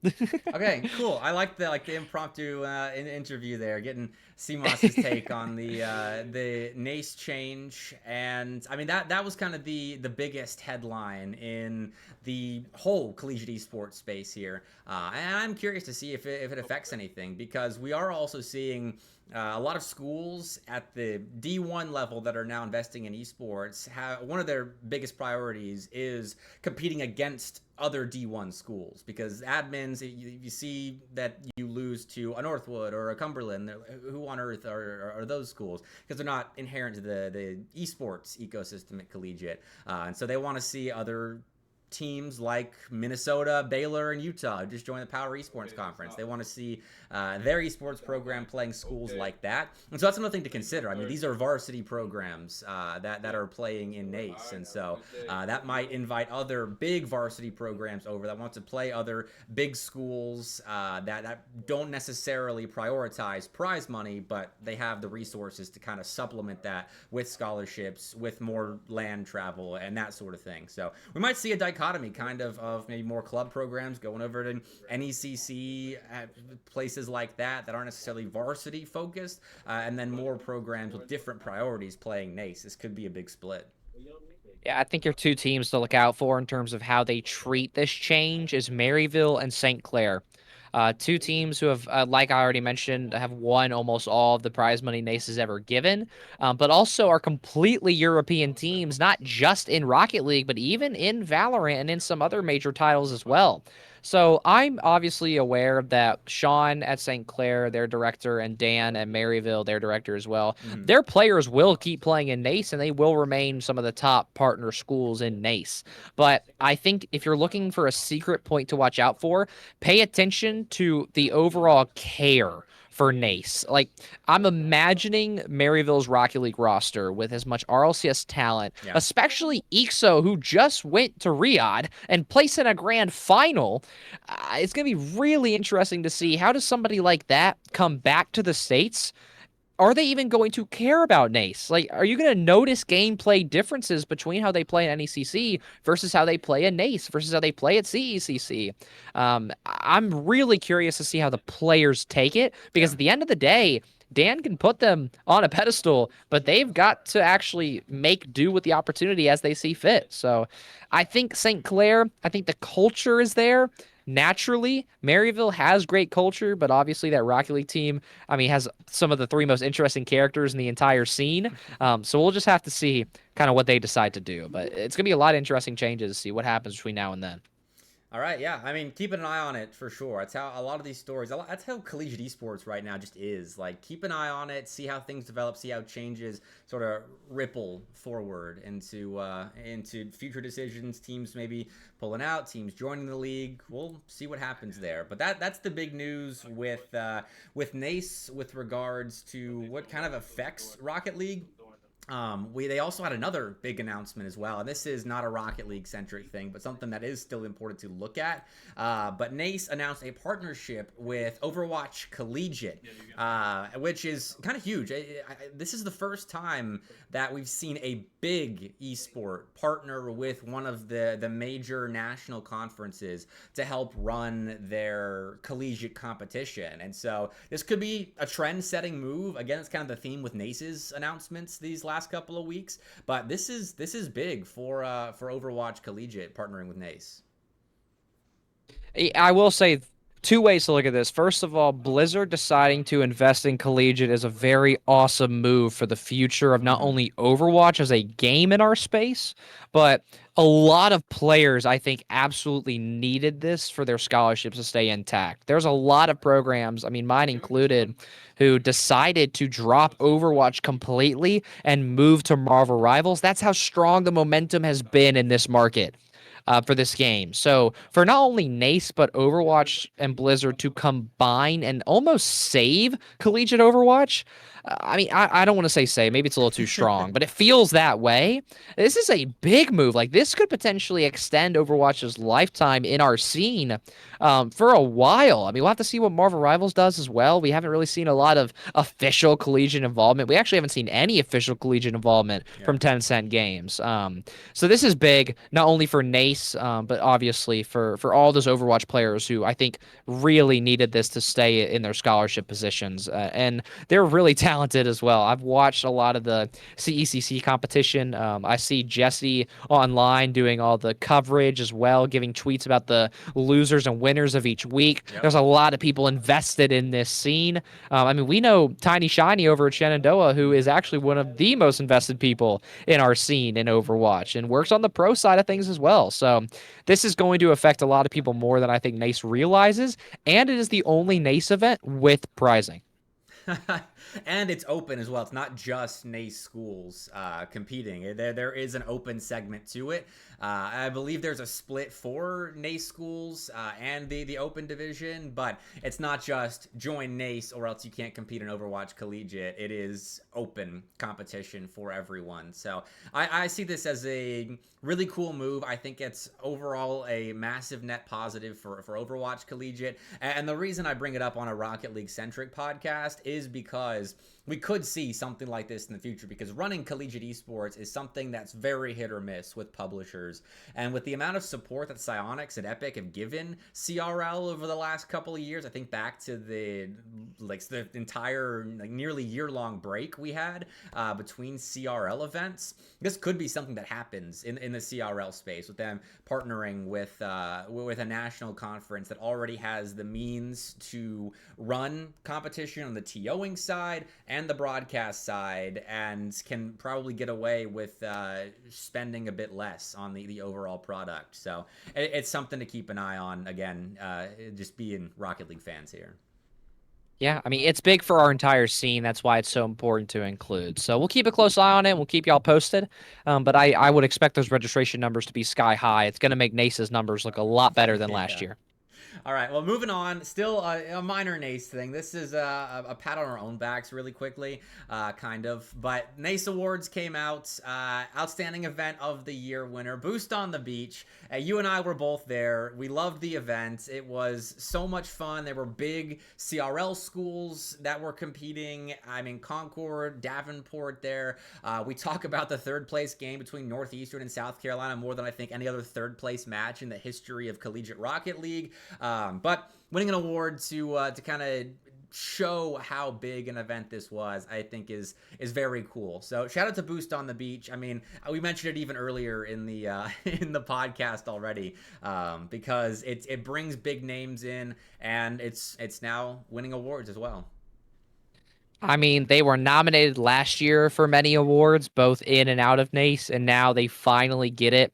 Okay, cool. I like the impromptu interview there, getting CMOS's take on the NACE change, and I mean that was kind of the biggest headline in the whole collegiate esports space here, and I'm curious to see if it affects anything, because we are also seeing a lot of schools at the D1 level that are now investing in esports one of their biggest priorities is competing against other D1 schools, because admins, you see that you lose to a Northwood or a Cumberland, who on earth are those schools? Because they're not inherent to the esports ecosystem at Collegiate, and so they want to see other teams like Minnesota, Baylor, and Utah just joined the Power Esports Conference. They want to see their esports program playing schools like that. And so that's another thing to consider. I mean, these are varsity programs that are playing in NACE. And so that might invite other big varsity programs over that want to play other big schools that don't necessarily prioritize prize money, but they have the resources to kind of supplement that with scholarships, with more land travel, and that sort of thing. So we might see a dichotomy kind of maybe more club programs going over to NECC, places like that aren't necessarily varsity focused, and then more programs with different priorities playing NACE. This could be a big split. Yeah, I think your two teams to look out for in terms of how they treat this change is Maryville and St. Clair. Two teams who have, like I already mentioned, have won almost all of the prize money NACE has ever given, but also are completely European teams, not just in Rocket League, but even in Valorant and in some other major titles as well. So I'm obviously aware that Sean at St. Clair, their director, and Dan at Maryville, their director as well, their players will keep playing in NACE, and they will remain some of the top partner schools in NACE. But I think if you're looking for a secret point to watch out for, pay attention to the overall care for NACE. Like, I'm imagining Maryville's Rocket League roster with as much RLCS talent, especially EXO, who just went to Riyadh and placed in a grand final. It's going to be really interesting to see how does somebody like that come back to the States. Are they even going to care about NACE? Like, are you going to notice gameplay differences between how they play in NECC versus how they play in NACE versus how they play at CECC? I'm really curious to see how the players take it, because at the end of the day, Dan can put them on a pedestal, but they've got to actually make do with the opportunity as they see fit. So I think St. Clair, I think the culture is there. Naturally, Maryville has great culture, but obviously that Rocket League team, I mean, has some of the three most interesting characters in the entire scene. So we'll just have to see kind of what they decide to do. But it's going to be a lot of interesting changes to see what happens between now and then. All right, yeah. I mean, keep an eye on it for sure. That's how a lot of these stories, that's how Collegiate Esports right now just is. Like, keep an eye on it, see how things develop, see how changes sort of ripple forward into future decisions, teams maybe pulling out, teams joining the league. We'll see what happens there. But that's the big news with NACE with regards to what kind of affects Rocket League. They also had another big announcement as well, and this is not a Rocket League centric thing, but something that is still important to look at. But NACE announced a partnership with Overwatch Collegiate, which is kind of huge. This is the first time that we've seen a big esport partner with one of the major national conferences to help run their collegiate competition. And so this could be a trend-setting move. Again, it's kind of the theme with NACE's announcements these last couple of weeks, but this is big for Overwatch Collegiate partnering with NACE. I will say two ways to look at this. First of all, Blizzard deciding to invest in Collegiate is a very awesome move for the future of not only Overwatch as a game in our space, but a lot of players, I think, absolutely needed this for their scholarships to stay intact. There's a lot of programs, I mean, mine included, who decided to drop Overwatch completely and move to Marvel Rivals. That's how strong the momentum has been in this market. For this game. So for not only NACE, but Overwatch and Blizzard to combine and almost save Collegiate Overwatch, I mean, I don't want to say save, maybe it's a little too strong, but it feels that way. This is a big move. Like, this could potentially extend Overwatch's lifetime in our scene for a while. I mean, we'll have to see what Marvel Rivals does as well. We haven't really seen a lot of official Collegiate involvement. We actually haven't seen any official Collegiate involvement from Tencent Games. So this is big, not only for NACE, but obviously for all those Overwatch players who I think really needed this to stay in their scholarship positions. And they're really talented as well. I've watched a lot of the CECC competition. I see Jesse online doing all the coverage as well, giving tweets about the losers and winners of each week. There's a lot of people invested in this scene. I mean, we know Tiny Shiny over at Shenandoah, who is actually one of the most invested people in our scene in Overwatch and works on the pro side of things as well. So this is going to affect a lot of people more than I think NACE realizes, and it is the only NACE event with prizing. And it's open as well. It's not just NACE schools competing. There is an open segment to it. I believe there's a split for NACE schools and the open division, but it's not just join NACE or else you can't compete in Overwatch Collegiate. It is open competition for everyone. So I see this as a really cool move. I think it's overall a massive net positive for Overwatch Collegiate. And the reason I bring it up on a Rocket League centric podcast is because we could see something like this in the future, because running Collegiate Esports is something that's very hit or miss with publishers. And with the amount of support that Psyonix and Epic have given CRL over the last couple of years, I think back to the entire nearly year-long break we had between CRL events, this could be something that happens in the CRL space, with them partnering with a national conference that already has the means to run competition on the TOing side and the broadcast side, and can probably get away with spending a bit less on the overall product. So it's something to keep an eye on, again, just being Rocket League fans here. Yeah, I mean, it's big for our entire scene. That's why it's so important to include. So we'll keep a close eye on it. We'll keep y'all posted. But I would expect those registration numbers to be sky high. It's going to make NACE's numbers look a lot better than last year. All right, well, moving on, still a minor NACE thing. This is a pat on our own backs really quickly, kind of. But NACE Awards came out. Outstanding Event of the Year winner, Boost on the Beach. You and I were both there. We loved the event. It was so much fun. There were big CRL schools that were competing. I mean, Concord, Davenport there. We talk about the third place game between Northeastern and South Carolina more than I think any other third place match in the history of Collegiate Rocket League. But winning an award to kind of show how big an event this was, I think is very cool. So shout out to Boost on the Beach. I mean, we mentioned it even earlier in the in the podcast already, because it brings big names in, and it's now winning awards as well. I mean, they were nominated last year for many awards, both in and out of NACE, and now they finally get it.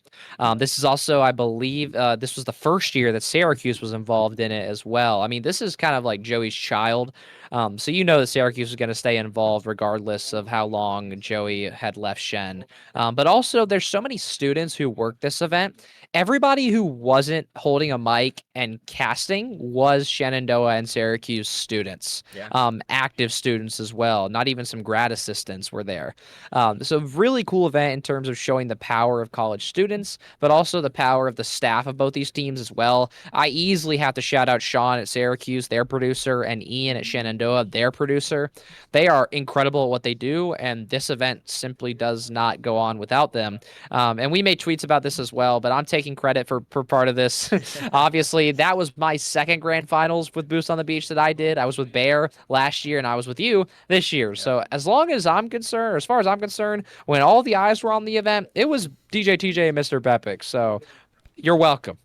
This is also, I believe, this was the first year that Syracuse was involved in it as well. I mean, this is kind of like Joey's child. So you know that Syracuse is going to stay involved regardless of how long Joey had left Shen. But also, there's so many students who work this event. Everybody who wasn't holding a mic and casting was Shenandoah and Syracuse students, active students as well. Not even some grad assistants were there. So really cool event in terms of showing the power of college students, but also the power of the staff of both these teams as well. I easily have to shout out Sean at Syracuse, their producer, and Ian at Shenandoah, their producer. They are incredible at what they do, and this event simply does not go on without them. And we made tweets about this as well, but I'm taking credit for part of this. Obviously, that was my second grand finals with Boost on the Beach that I did. I was with Bear last year, and I was with you this year. So as long as I'm concerned, or as far as I'm concerned, when all the eyes were on the event, it was DJTJ and MrBepic. So you're welcome.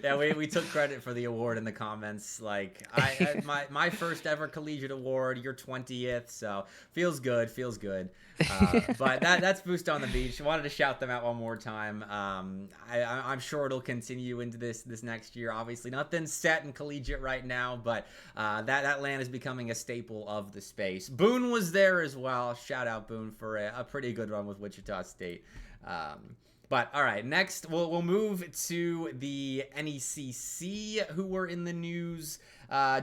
Yeah, we took credit for the award in the comments. Like, my first ever collegiate award, your 20th, so feels good. But that's Boost on the Beach. Wanted to shout them out one more time. I'm sure it'll continue into this next year. Obviously, nothing's set in collegiate right now, but that LAN is becoming a staple of the space. Boone was there as well. Shout out Boone for a pretty good run with Wichita State. But all right, next we'll move to the NECC, who were in the news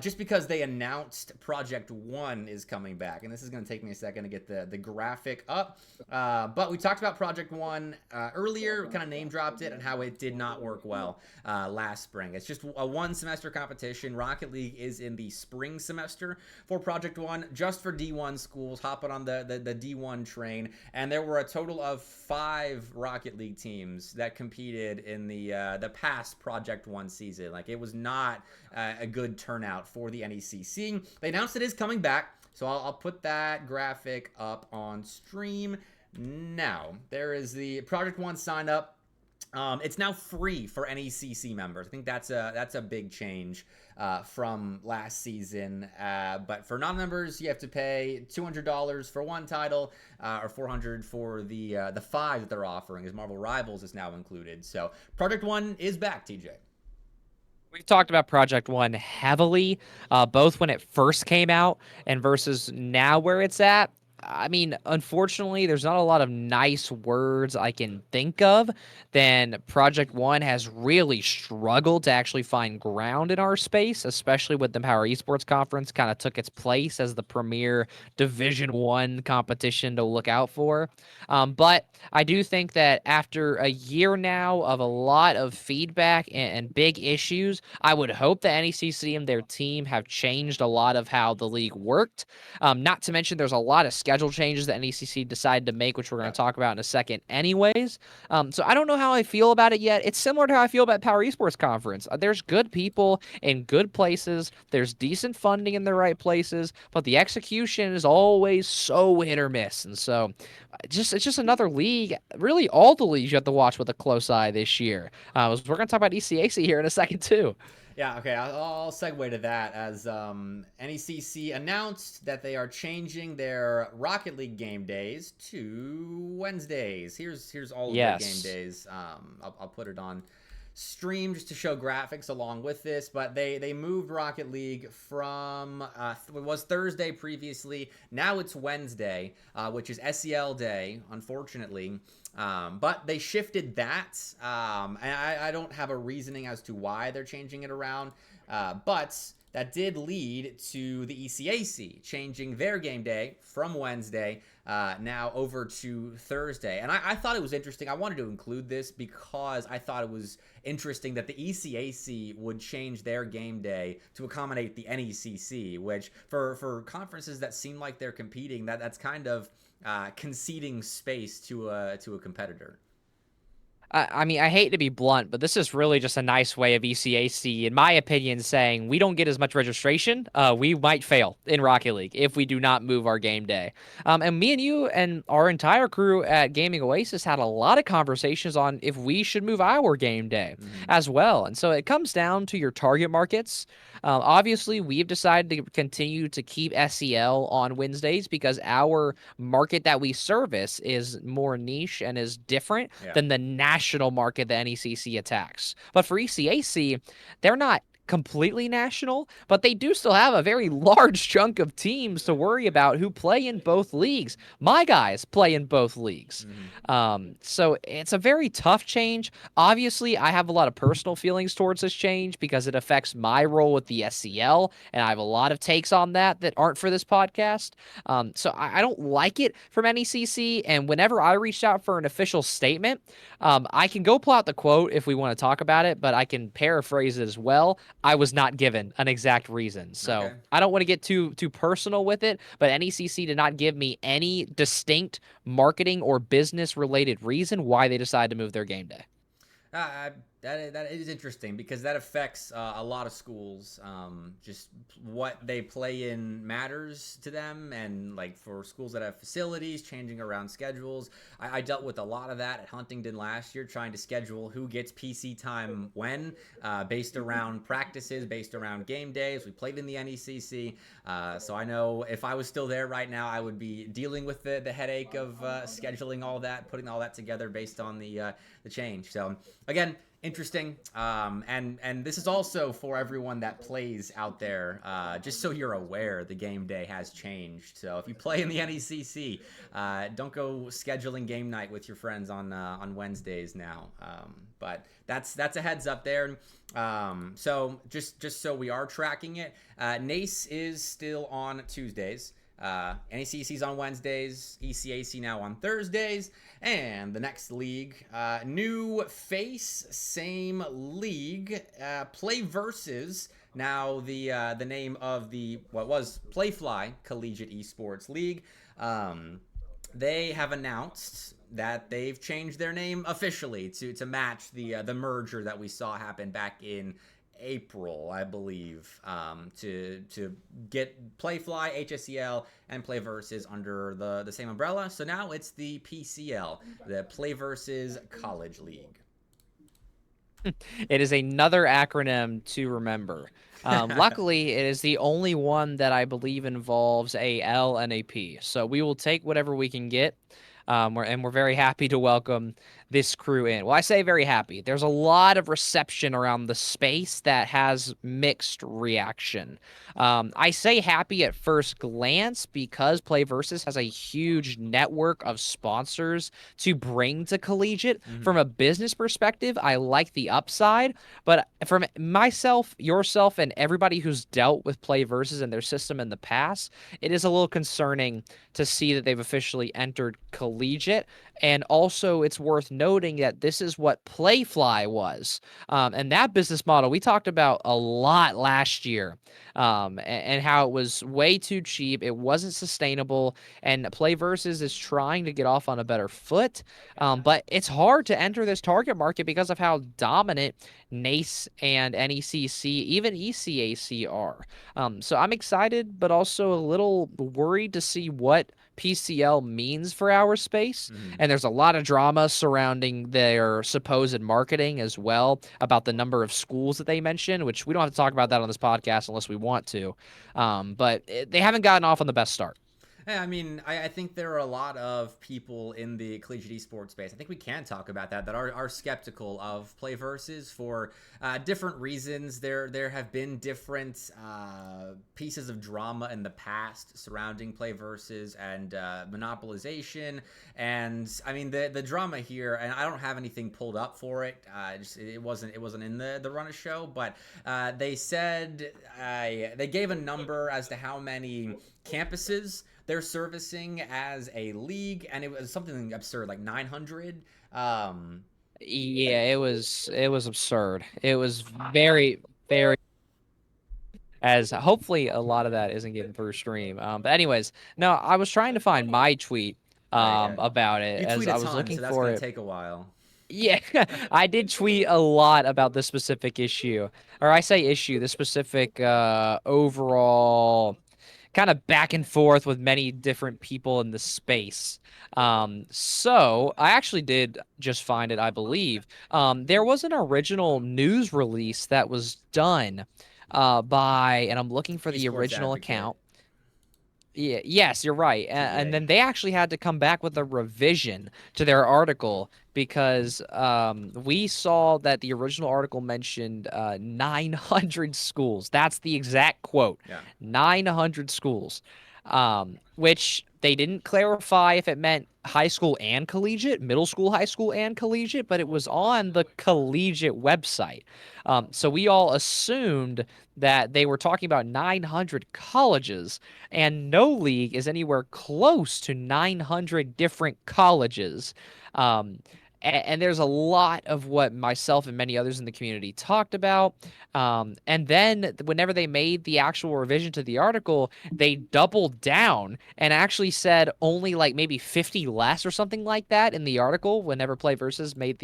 just because they announced Project One is coming back, and this is going to take me a second to get the graphic up. But we talked about Project One earlier, kind of name dropped it and how it did not work well last spring. It's just a one semester competition. Rocket League is in the spring semester for Project One, just for D1 schools hopping on the D1 train, and there were a total of 5 Rocket League teams that competed in the past Project One season. Like, it was not a good turnout for the NECC. They announced it is coming back, so I'll put that graphic up on stream now. There is the Project One sign up. It's now free for NECC members. I think that's a big change from last season. But for non-members, you have to pay $200 for one title, or $400 for the 5 that they're offering, as Marvel Rivals is now included. So Project One is back, TJ. We've talked about Project One heavily, both when it first came out and versus now where it's at. I mean, unfortunately, there's not a lot of nice words I can think of. Then Project One has really struggled to actually find ground in our space, especially with the Power Esports Conference kind of took its place as the premier Division One competition to look out for. But I do think that after a year now of a lot of feedback and big issues, I would hope that NECC and their team have changed a lot of how the league worked. Not to mention, there's a lot of schedule changes that NECC decided to make, which we're going to talk about in a second anyways. So I don't know how I feel about it yet. It's similar to how I feel about Power Esports Conference. There's good people in good places. There's decent funding in the right places, but the execution is always so hit or miss. And so it's just another league. Really, all the leagues you have to watch with a close eye this year. We're going to talk about ECAC here in a second, too. Yeah, okay, I'll segue to that as NECC announced that they are changing their Rocket League game days to Wednesdays. Here's all of their game days. I'll put it on stream just to show graphics along with this, but they moved Rocket League from it was Thursday previously. Now it's Wednesday, which is SEL day, unfortunately. But they shifted that, and I don't have a reasoning as to why they're changing it around, but that did lead to the ECAC changing their game day from Wednesday now over to Thursday. And I thought it was interesting. I wanted to include this because I thought it was interesting that the ECAC would change their game day to accommodate the NECC, which for conferences that seem like they're competing, that's kind of conceding space to a competitor. I mean, I hate to be blunt, but this is really just a nice way of ECAC, in my opinion, saying we don't get as much registration. We might fail in Rocket League if we do not move our game day. And me and you and our entire crew at Gaming Oasis had a lot of conversations on if we should move our game day as well. And so it comes down to your target markets. Obviously, we've decided to continue to keep SEL on Wednesdays because our market that we service is more niche and is different than the national market that NECC attacks. But for ECAC, they're not completely national, but they do still have a very large chunk of teams to worry about who play in both leagues. My guys play in both leagues. So it's a very tough change. Obviously, I have a lot of personal feelings towards this change because it affects my role with the SCL, and I have a lot of takes on that aren't for this podcast. So I don't like it from NECC, and whenever I reached out for an official statement, I can go pull out the quote if we want to talk about it, but I can paraphrase it as well. I was not given an exact reason. So I don't want to get too personal with it, but NECC did not give me any distinct marketing or business related reason why they decided to move their game day. That is interesting because that affects a lot of schools. Just what they play in matters to them, and like for schools that have facilities, changing around schedules. I dealt with a lot of that at Huntington last year, trying to schedule who gets PC time when, based around practices, based around game days. We played in the NECC, so I know if I was still there right now, I would be dealing with the headache of scheduling all that, putting all that together based on the change. So again, interesting. And this is also for everyone that plays out there, just so you're aware the game day has changed. So if you play in the NECC, don't go scheduling game night with your friends on Wednesdays now. But that's a heads up there. So just so we are tracking it, NACE is still on Tuesdays. NECC's on Wednesdays, ECAC now on Thursdays, and the next league, new face, same league, PlayVS, now the name of the what was Playfly Collegiate Esports League. They have announced that they've changed their name officially to match the merger that we saw happen back in April, I believe, to get Playfly, HSEL, and PlayVS under the same umbrella. So now it's the PCL, the PlayVS College League. It is another acronym to remember. Luckily, it is the only one that I believe involves a L and a P. So we will take whatever we can get. And we're very happy to welcome this crew in. Well, I say very happy. There's a lot of reception around the space that has mixed reaction. I say happy at first glance because PlayVS has a huge network of sponsors to bring to Collegiate. From a business perspective, I like the upside, but from myself, yourself, and everybody who's dealt with PlayVS and their system in the past, it is a little concerning to see that they've officially entered Collegiate. And also, it's worth noting that this is what Playfly was. And that business model we talked about a lot last year, and how it was way too cheap. It wasn't sustainable. And PlayVS is trying to get off on a better foot. But it's hard to enter this target market because of how dominant NACE and NECC, even ECAC are. So I'm excited, but also a little worried to see what PCL means for our space. And there's a lot of drama surrounding their supposed marketing as well about the number of schools that they mention, which we don't have to talk about that on this podcast unless we want to. But they haven't gotten off on the best start. Yeah, I mean, I think there are a lot of people in the collegiate esports space. I think we can talk about that are skeptical of PlayVS for different reasons. There have been different pieces of drama in the past surrounding PlayVS and monopolization. And I mean, the drama here, and I don't have anything pulled up for it. It wasn't in the run of show, but they said they gave a number as to how many campuses they're servicing as a league, and it was something absurd, like 900. Yeah, it was absurd. It was very, very. As hopefully a lot of that isn't getting through stream. But anyways, no, I was trying to find my tweet about it as I was looking so that's for gonna it. Take a while. Yeah, I did tweet a lot about this specific issue, or I say issue, the specific overall kind of back and forth with many different people in the space. So I actually did just find it, I believe. There was an original news release that was done by, and I'm looking for the original account. Yeah, yes, you're right. And then they actually had to come back with a revision to their article because we saw that the original article mentioned 900 schools. That's the exact quote. Yeah. 900 schools, which they didn't clarify if it meant high school and collegiate, middle school, high school, and collegiate, but it was on the collegiate website. So we all assumed that they were talking about 900 colleges, and no league is anywhere close to 900 different colleges. And there's a lot of what myself and many others in the community talked about. And then whenever they made the actual revision to the article, they doubled down and actually said only like maybe 50 less or something like that in the article whenever PlayVS made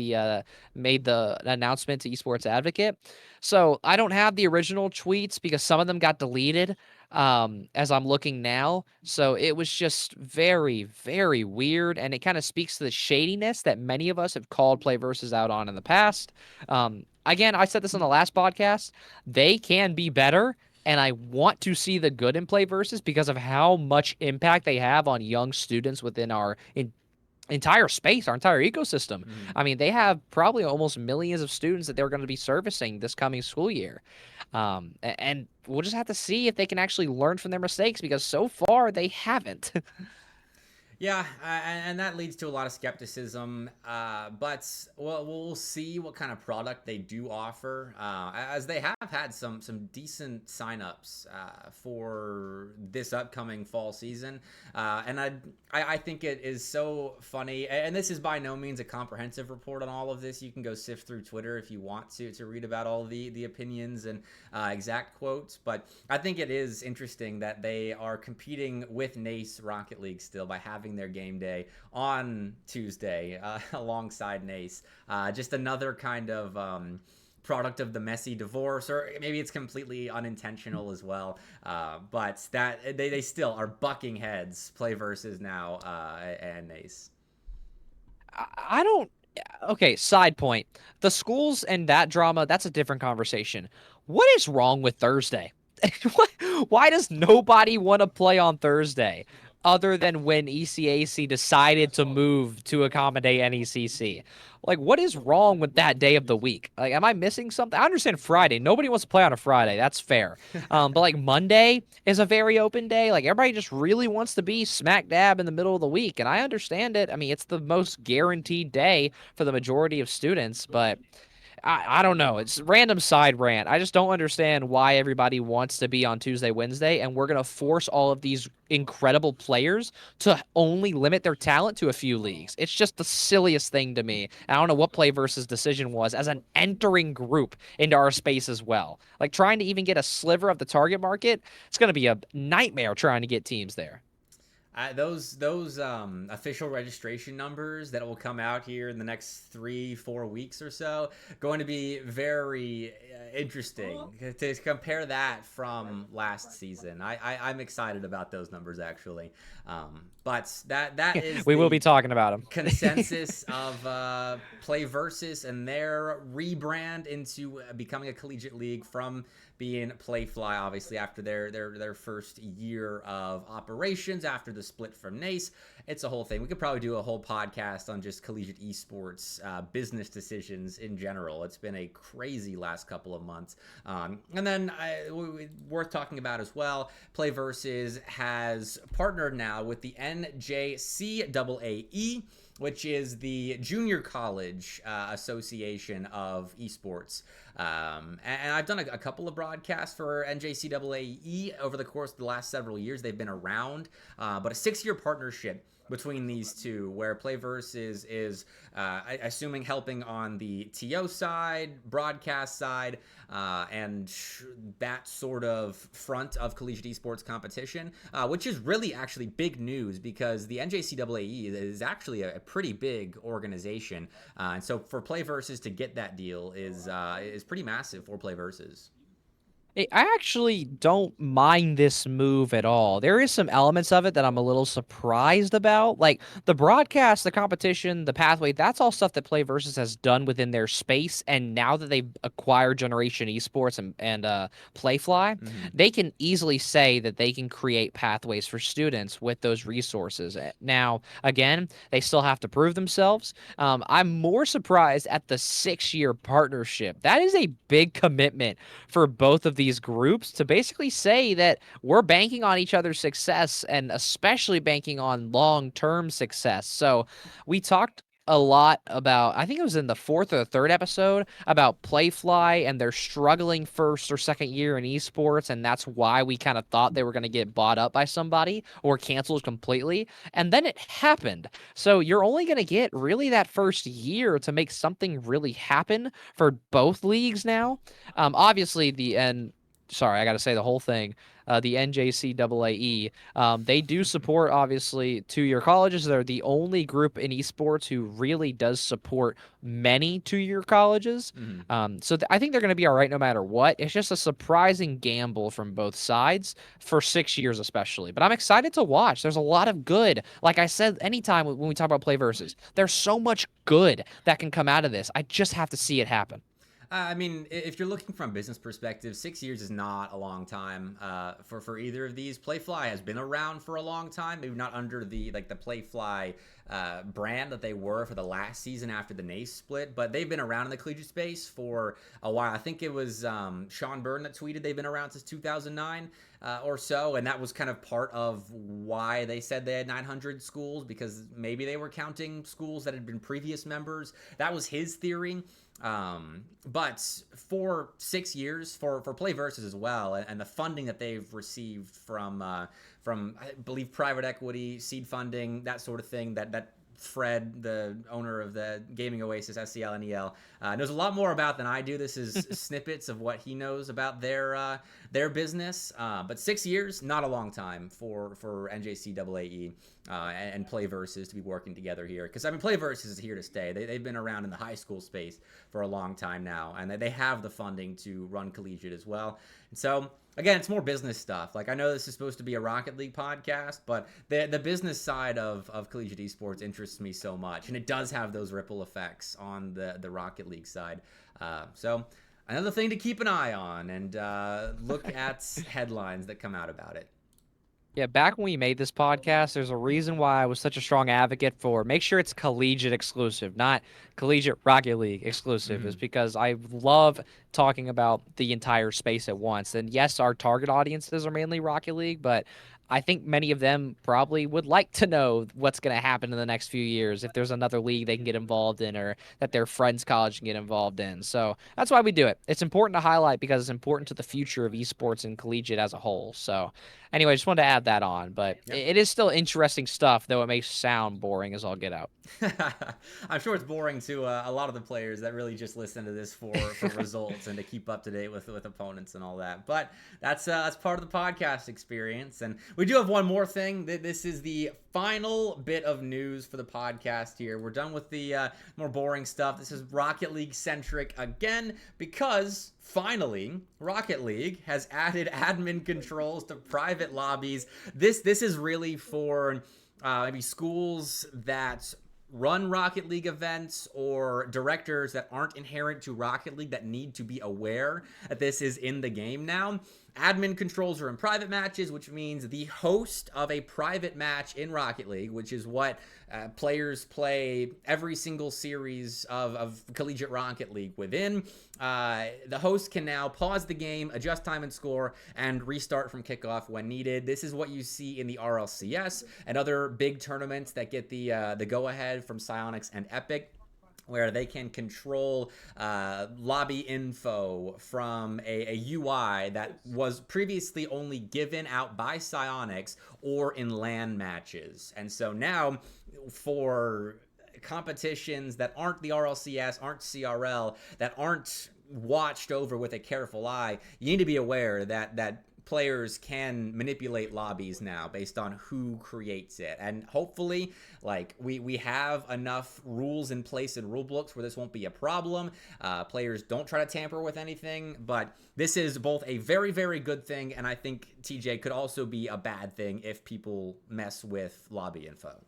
the announcement to Esports Advocate. So I don't have the original tweets because some of them got deleted as I'm looking now. So it was just very, very weird. And it kind of speaks to the shadiness that many of us have called PlayVS out on in the past. Again, I said this on the last podcast. They can be better. And I want to see the good in PlayVS because of how much impact they have on young students within our entire space, our entire ecosystem. I mean, they have probably almost millions of students that they're going to be servicing this coming school year. And we'll just have to see if they can actually learn from their mistakes because so far they haven't. Yeah, and that leads to a lot of skepticism, but we'll see what kind of product they do offer, as they have had some decent signups for this upcoming fall season, and I think it is so funny, and this is by no means a comprehensive report on all of this. You can go sift through Twitter if you want to read about all the opinions and exact quotes, but I think it is interesting that they are competing with NACE Rocket League still by having their game day on Tuesday alongside NACE. Just another kind of product of the messy divorce, or maybe it's completely unintentional as well. But that they still are bucking heads, PlayVS now and NACE. I don't. Okay, side point. The schools and that drama, that's a different conversation. What is wrong with Thursday? Why does nobody want to play on Thursday? other than when ECAC decided to move to accommodate NECC. Like, what is wrong with that day of the week? Like, am I missing something? I understand Friday. Nobody wants to play on a Friday. That's fair. But like Monday is a very open day. Like, everybody just really wants to be smack dab in the middle of the week. And I understand it. I mean, it's the most guaranteed day for the majority of students, but I don't know. It's random side rant. I just don't understand why everybody wants to be on Tuesday, Wednesday, and we're going to force all of these incredible players to only limit their talent to a few leagues. It's just the silliest thing to me. I don't know what PlayVS' decision was as an entering group into our space as well. Like, trying to even get a sliver of the target market, it's going to be a nightmare trying to get teams there. Those official registration numbers that will come out here in the next 3-4 weeks or so, going to be very interesting to compare that from last season. I'm excited about those numbers, actually. But that is we will be talking about them. Consensus of PlayVS and their rebrand into becoming a collegiate league from being PlayFly, obviously, after their first year of operations, after the split from NACE. It's a whole thing. We could probably do a whole podcast on just collegiate esports business decisions in general. It's been a crazy last couple of months. And then worth talking about as well, PlayVS has partnered now with the NJCAA, which is the Junior College Association of Esports. And I've done a couple of broadcasts for NJCAA over the course of the last several years. They've been around, but a 6-year partnership between these two, where PlayVS is assuming helping on the TO side, broadcast side, and that sort of front of collegiate esports competition, which is really actually big news because the NJCAA is actually a pretty big organization, and so for PlayVS to get that deal is pretty massive for PlayVS. I actually don't mind this move at all. There is some elements of it that I'm a little surprised about. Like the broadcast, the competition, the pathway, that's all stuff that PlayVS has done within their space. And now that they've acquired Generation Esports and PlayFly, they can easily say that they can create pathways for students with those resources. Now, again, they still have to prove themselves. I'm more surprised at the 6-year partnership. That is a big commitment for both of these groups to basically say that we're banking on each other's success and especially banking on long-term success. So we talked a lot about, I think it was in the 4th or the 3rd episode, about PlayFly and their struggling 1st or 2nd year in esports, and that's why we kind of thought they were going to get bought up by somebody or canceled completely, and then it happened. So you're only going to get really that first year to make something really happen for both leagues now. Obviously, sorry, I got to say the whole thing. The NJCAA, they do support, obviously, 2-year colleges. They're the only group in esports who really does support many 2-year colleges. So I think they're going to be all right no matter what. It's just a surprising gamble from both sides for 6 years especially. But I'm excited to watch. There's a lot of good. Like I said, anytime when we talk about PlayVS, there's so much good that can come out of this. I just have to see it happen. I mean, if you're looking from a business perspective, 6 years is not a long time for either of these. PlayFly has been around for a long time, maybe not under the PlayFly brand that they were for the last season after the NACE split, but they've been around in the collegiate space for a while. I think it was Sean Byrne that tweeted they've been around since 2009 or so, and that was kind of part of why they said they had 900 schools, because maybe they were counting schools that had been previous members. That was his theory. But for 6 years for PlayVS as well, and the funding that they've received from I believe private equity, seed funding, that sort of thing, that Fred, the owner of the gaming oasis SCL NEL, knows a lot more about than I do. This is snippets of what he knows about their business. But 6 years, not a long time for NJCAA and PlayVS to be working together here. Because I mean, PlayVS is here to stay. They've been around in the high school space for a long time now, and they have the funding to run collegiate as well. And so, again, it's more business stuff. Like, I know this is supposed to be a Rocket League podcast, but the business side of collegiate esports interests me so much, and it does have those ripple effects on the Rocket League side. So another thing to keep an eye on and look at headlines that come out about it. Yeah, back when we made this podcast, there's a reason why I was such a strong advocate for make sure it's collegiate exclusive, not Collegiate Rocket League exclusive, is because I love talking about the entire space at once. And yes, our target audiences are mainly Rocket League, but I think many of them probably would like to know what's going to happen in the next few years, if there's another league they can get involved in or that their friend's college can get involved in. So that's why we do it. It's important to highlight because it's important to the future of esports and collegiate as a whole. So anyway, I just wanted to add that on, but it is still interesting stuff, though it may sound boring as all get out. I'm sure it's boring to a lot of the players that really just listen to this for results and to keep up to date with opponents and all that. But that's part of the podcast experience. And we do have one more thing. This is the final bit of news for the podcast here. We're done with the more boring stuff. This is Rocket League centric again because finally Rocket League has added admin controls to private lobbies. This is really for maybe schools that run Rocket League events or directors that aren't inherent to Rocket League that need to be aware that this is in the game now. Admin controls are in private matches, which means the host of a private match in Rocket League, which is what players play every single series of Collegiate Rocket League within. The host can now pause the game, adjust time and score, and restart from kickoff when needed. This is what you see in the RLCS and other big tournaments that get the go-ahead from Psyonix and Epic, where they can control lobby info from a UI that was previously only given out by Psyonix or in LAN matches. And so now for competitions that aren't the RLCS, aren't CRL, that aren't watched over with a careful eye, you need to be aware that players can manipulate lobbies now based on who creates it. And hopefully, like, we have enough rules in place in rule books where this won't be a problem. Players don't try to tamper with anything, but this is both a very, very good thing, and I think, TJ, could also be a bad thing if people mess with lobby info.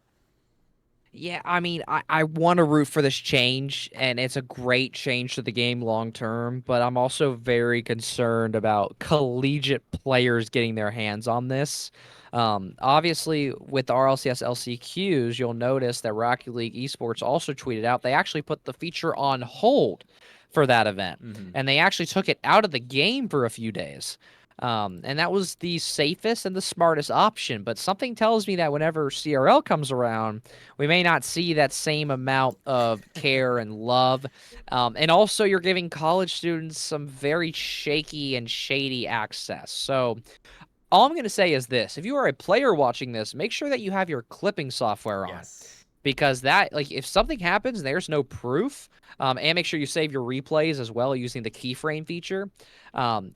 Yeah, I mean, I want to root for this change, and it's a great change to the game long term, but I'm also very concerned about collegiate players getting their hands on this. Obviously, with the RLCS LCQs, you'll notice that Rocket League Esports also tweeted out they actually put the feature on hold for that event, and they actually took it out of the game for a few days. And that was the safest and the smartest option. But something tells me that whenever CRL comes around, we may not see that same amount of care and love. And also, you're giving college students some very shaky and shady access. So all I'm going to say is this. If you are a player watching this, make sure that you have your clipping software on. Yes. Because that, like, if something happens and there's no proof, and make sure you save your replays as well using the keyframe feature.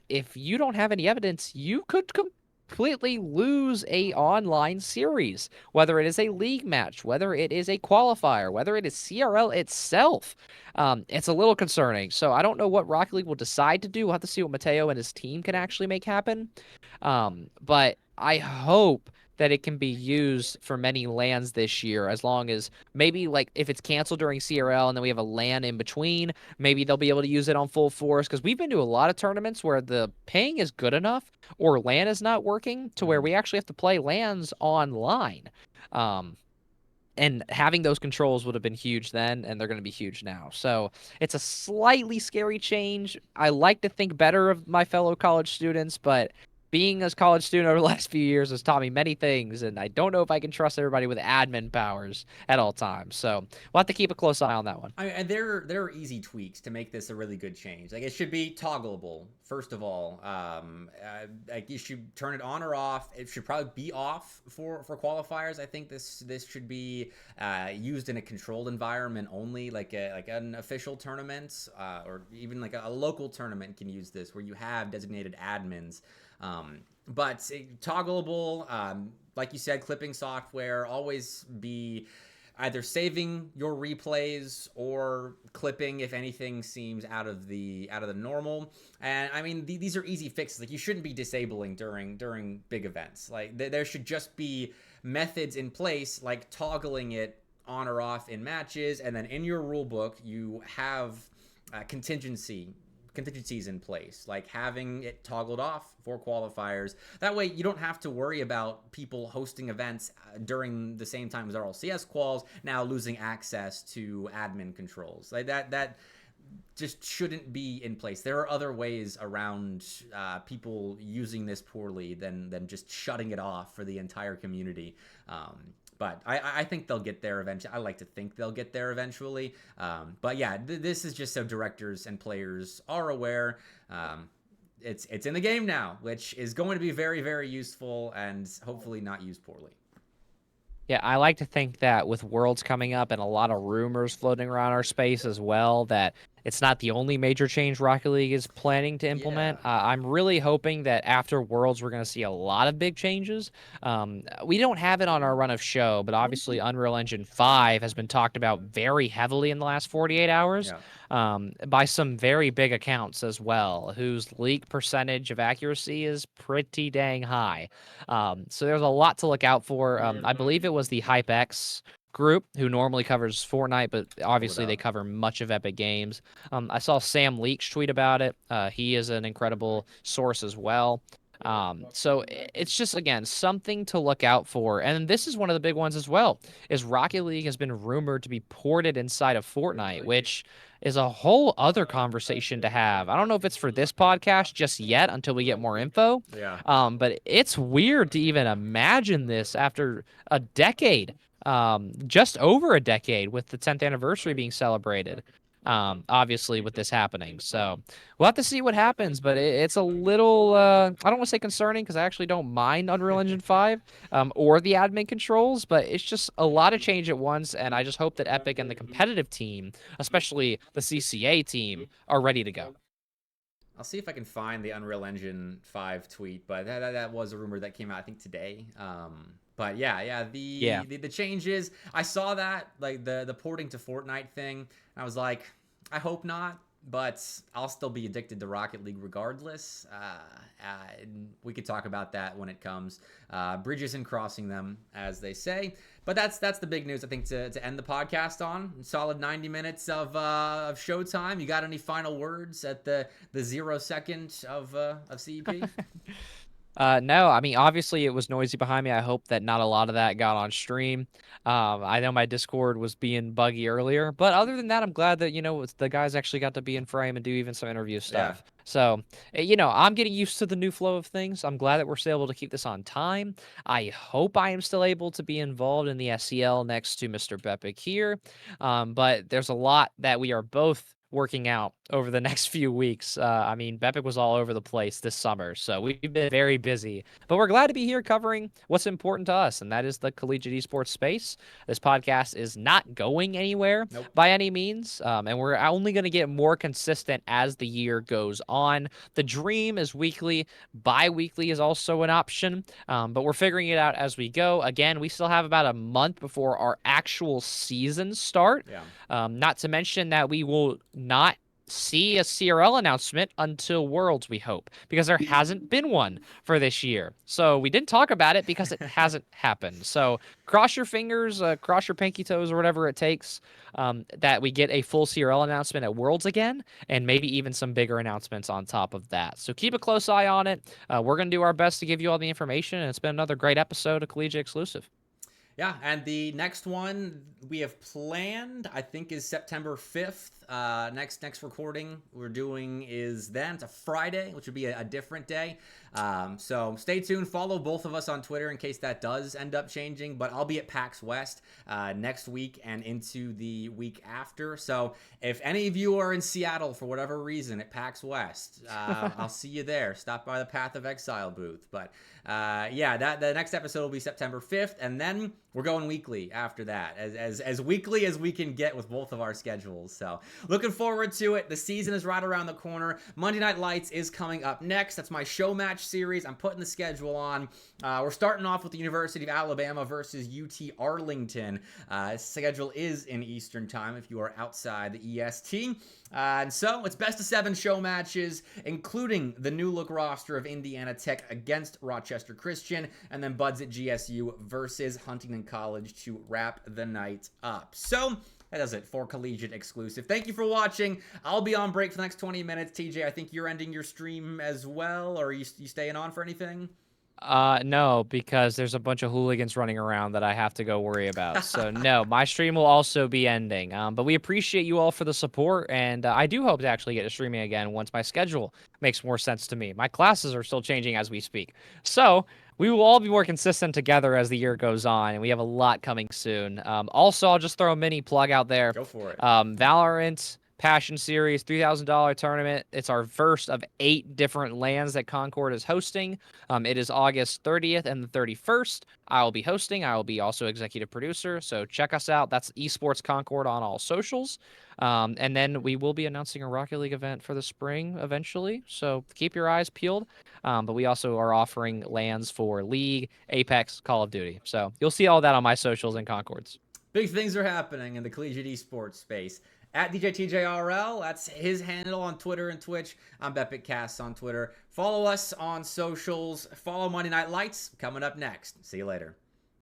If you don't have any evidence, you could completely lose a online series, whether it is a league match, whether it is a qualifier, whether it is CRL itself. It's a little concerning. So I don't know what Rocket League will decide to do. We'll have to see what Mateo and his team can actually make happen. But I hope that it can be used for many LANs this year, as long as maybe, like, if it's canceled during CRL and then we have a LAN in between, maybe they'll be able to use it on full force, because we've been to a lot of tournaments where the ping is good enough or LAN is not working to where we actually have to play LANs online. And having those controls would have been huge then, and they're going to be huge now. So it's a slightly scary change. I like to think better of my fellow college students, but being a college student over the last few years has taught me many things, and I don't know if I can trust everybody with admin powers at all times. So we'll have to keep a close eye on that one. And there are easy tweaks to make this a really good change. Like, it should be toggleable, first of all. Like, you should turn it on or off. It should probably be off for qualifiers. I think this should be used in a controlled environment only, like an official tournament, or even like a local tournament can use this, where you have designated admins. But toggleable, like you said, clipping software, always be either saving your replays or clipping if anything seems out of the normal. And I mean, these are easy fixes. Like, you shouldn't be disabling during big events. Like, there should just be methods in place, like toggling it on or off in matches, and then in your rule book you have contingency contingencies in place, like having it toggled off for qualifiers. That way you don't have to worry about people hosting events during the same time as RLCS quals now losing access to admin controls. Like that just shouldn't be in place. There are other ways around people using this poorly than just shutting it off for the entire community. But I think they'll get there eventually. I like to think they'll get there eventually. But yeah, this is just so directors and players are aware. It's in the game now, which is going to be very, very useful and hopefully not used poorly. Yeah, I like to think that with Worlds coming up and a lot of rumors floating around our space as well, that it's not the only major change Rocket League is planning to implement. Yeah. I'm really hoping that after Worlds, we're going to see a lot of big changes. We don't have it on our run of show, but obviously Unreal Engine 5 has been talked about very heavily in the last 48 hours. Yeah. By some very big accounts as well, whose leak percentage of accuracy is pretty dang high. So there's a lot to look out for. I believe it was the HypeX group who normally covers Fortnite, but obviously they cover much of Epic Games. I saw Sam Leach tweet about it. He is an incredible source as well. So it's just, again, something to look out for. And this is one of the big ones as well, is Rocket League has been rumored to be ported inside of Fortnite, which is a whole other conversation to have. I don't know if it's for this podcast just yet until we get more info. Yeah. But it's weird to even imagine this after a decade, just over a decade, with the 10th anniversary being celebrated. Obviously with this happening. So we'll have to see what happens, but it's a little, I don't want to say concerning because I actually don't mind Unreal Engine 5 or the admin controls, but it's just a lot of change at once. And I just hope that Epic and the competitive team, especially the CCA team, are ready to go. I'll see if I can find the Unreal Engine 5 tweet, but that was a rumor that came out, I think, today. But the changes, I saw that, like the porting to Fortnite thing. I was like, I hope not, but I'll still be addicted to Rocket League regardless. We could talk about that when it comes. Bridges and crossing them, as they say. But that's the big news, I think, to end the podcast on. Solid 90 minutes of showtime. You got any final words at the 0 second of CEP? No, I mean, obviously it was noisy behind me. I hope that not a lot of that got on stream. I know my Discord was being buggy earlier, but other than that, I'm glad that, the guys actually got to be in frame and do even some interview stuff. Yeah. So, I'm getting used to the new flow of things. I'm glad that we're still able to keep this on time. I hope I am still able to be involved in the SCL next to MrBepic here. But there's a lot that we are both working out over the next few weeks. I mean, Bepic was all over the place this summer, so we've been very busy. But we're glad to be here covering what's important to us, and that is the collegiate esports space. This podcast is not going anywhere by any means, and we're only going to get more consistent as the year goes on. The dream is weekly. Bi-weekly is also an option, but we're figuring it out as we go. Again, we still have about a month before our actual seasons start. Yeah. Not to mention that we will not see a CRL announcement until Worlds, we hope, because there hasn't been one for this year. So we didn't talk about it because it hasn't happened. So cross your fingers, cross your pinky toes, or whatever it takes, that we get a full CRL announcement at Worlds again, and maybe even some bigger announcements on top of that. So keep a close eye on it. We're going to do our best to give you all the information, and it's been another great episode of Collegiate Exclusive. Yeah, and the next one we have planned, I think, is September 5th. Next recording we're doing is then. It's a Friday, which would be a different day. So stay tuned. Follow both of us on Twitter in case that does end up changing. But I'll be at PAX West next week and into the week after. So if any of you are in Seattle for whatever reason at PAX West, I'll see you there. Stop by the Path of Exile booth. But the next episode will be September 5th, and then we're going weekly after that, as weekly as we can get with both of our schedules. So looking forward to it. The season is right around the corner. Monday Night Lights is coming up next. That's my show match series. I'm putting the schedule on. We're starting off with the University of Alabama versus UT Arlington. Schedule is in Eastern Time if you are outside the EST. And so it's best of 7 show matches, including the new look roster of Indiana Tech against Rochester Christian, and then Buds at GSU versus Huntington College to wrap the night up. So that does it for Collegiate Exclusive. Thank you for watching. I'll be on break for the next 20 minutes. TJ, I think you're ending your stream as well, or are you staying on for anything? No, because there's a bunch of hooligans running around that I have to go worry about. So no, my stream will also be ending. But we appreciate you all for the support, and I do hope to actually get to streaming again once my schedule makes more sense to me. My classes are still changing as we speak. So we will all be more consistent together as the year goes on, and we have a lot coming soon. Also, I'll just throw a mini plug out there. Go for it. Valorant Passion Series $3,000 tournament. It's our first of 8 different LANs that Concord is hosting. It is August 30th and the 31st. I will be hosting. I will be also executive producer. So check us out. That's Esports Concord on all socials. And then we will be announcing a Rocket League event for the spring eventually. So keep your eyes peeled. But we also are offering LANs for League, Apex, Call of Duty. So you'll see all that on my socials and Concord's. Big things are happening in the Collegiate Esports space. At DJTJRL, that's his handle on Twitter and Twitch. I'm BepicCast on Twitter. Follow us on socials. Follow Monday Night Lights coming up next. See you later.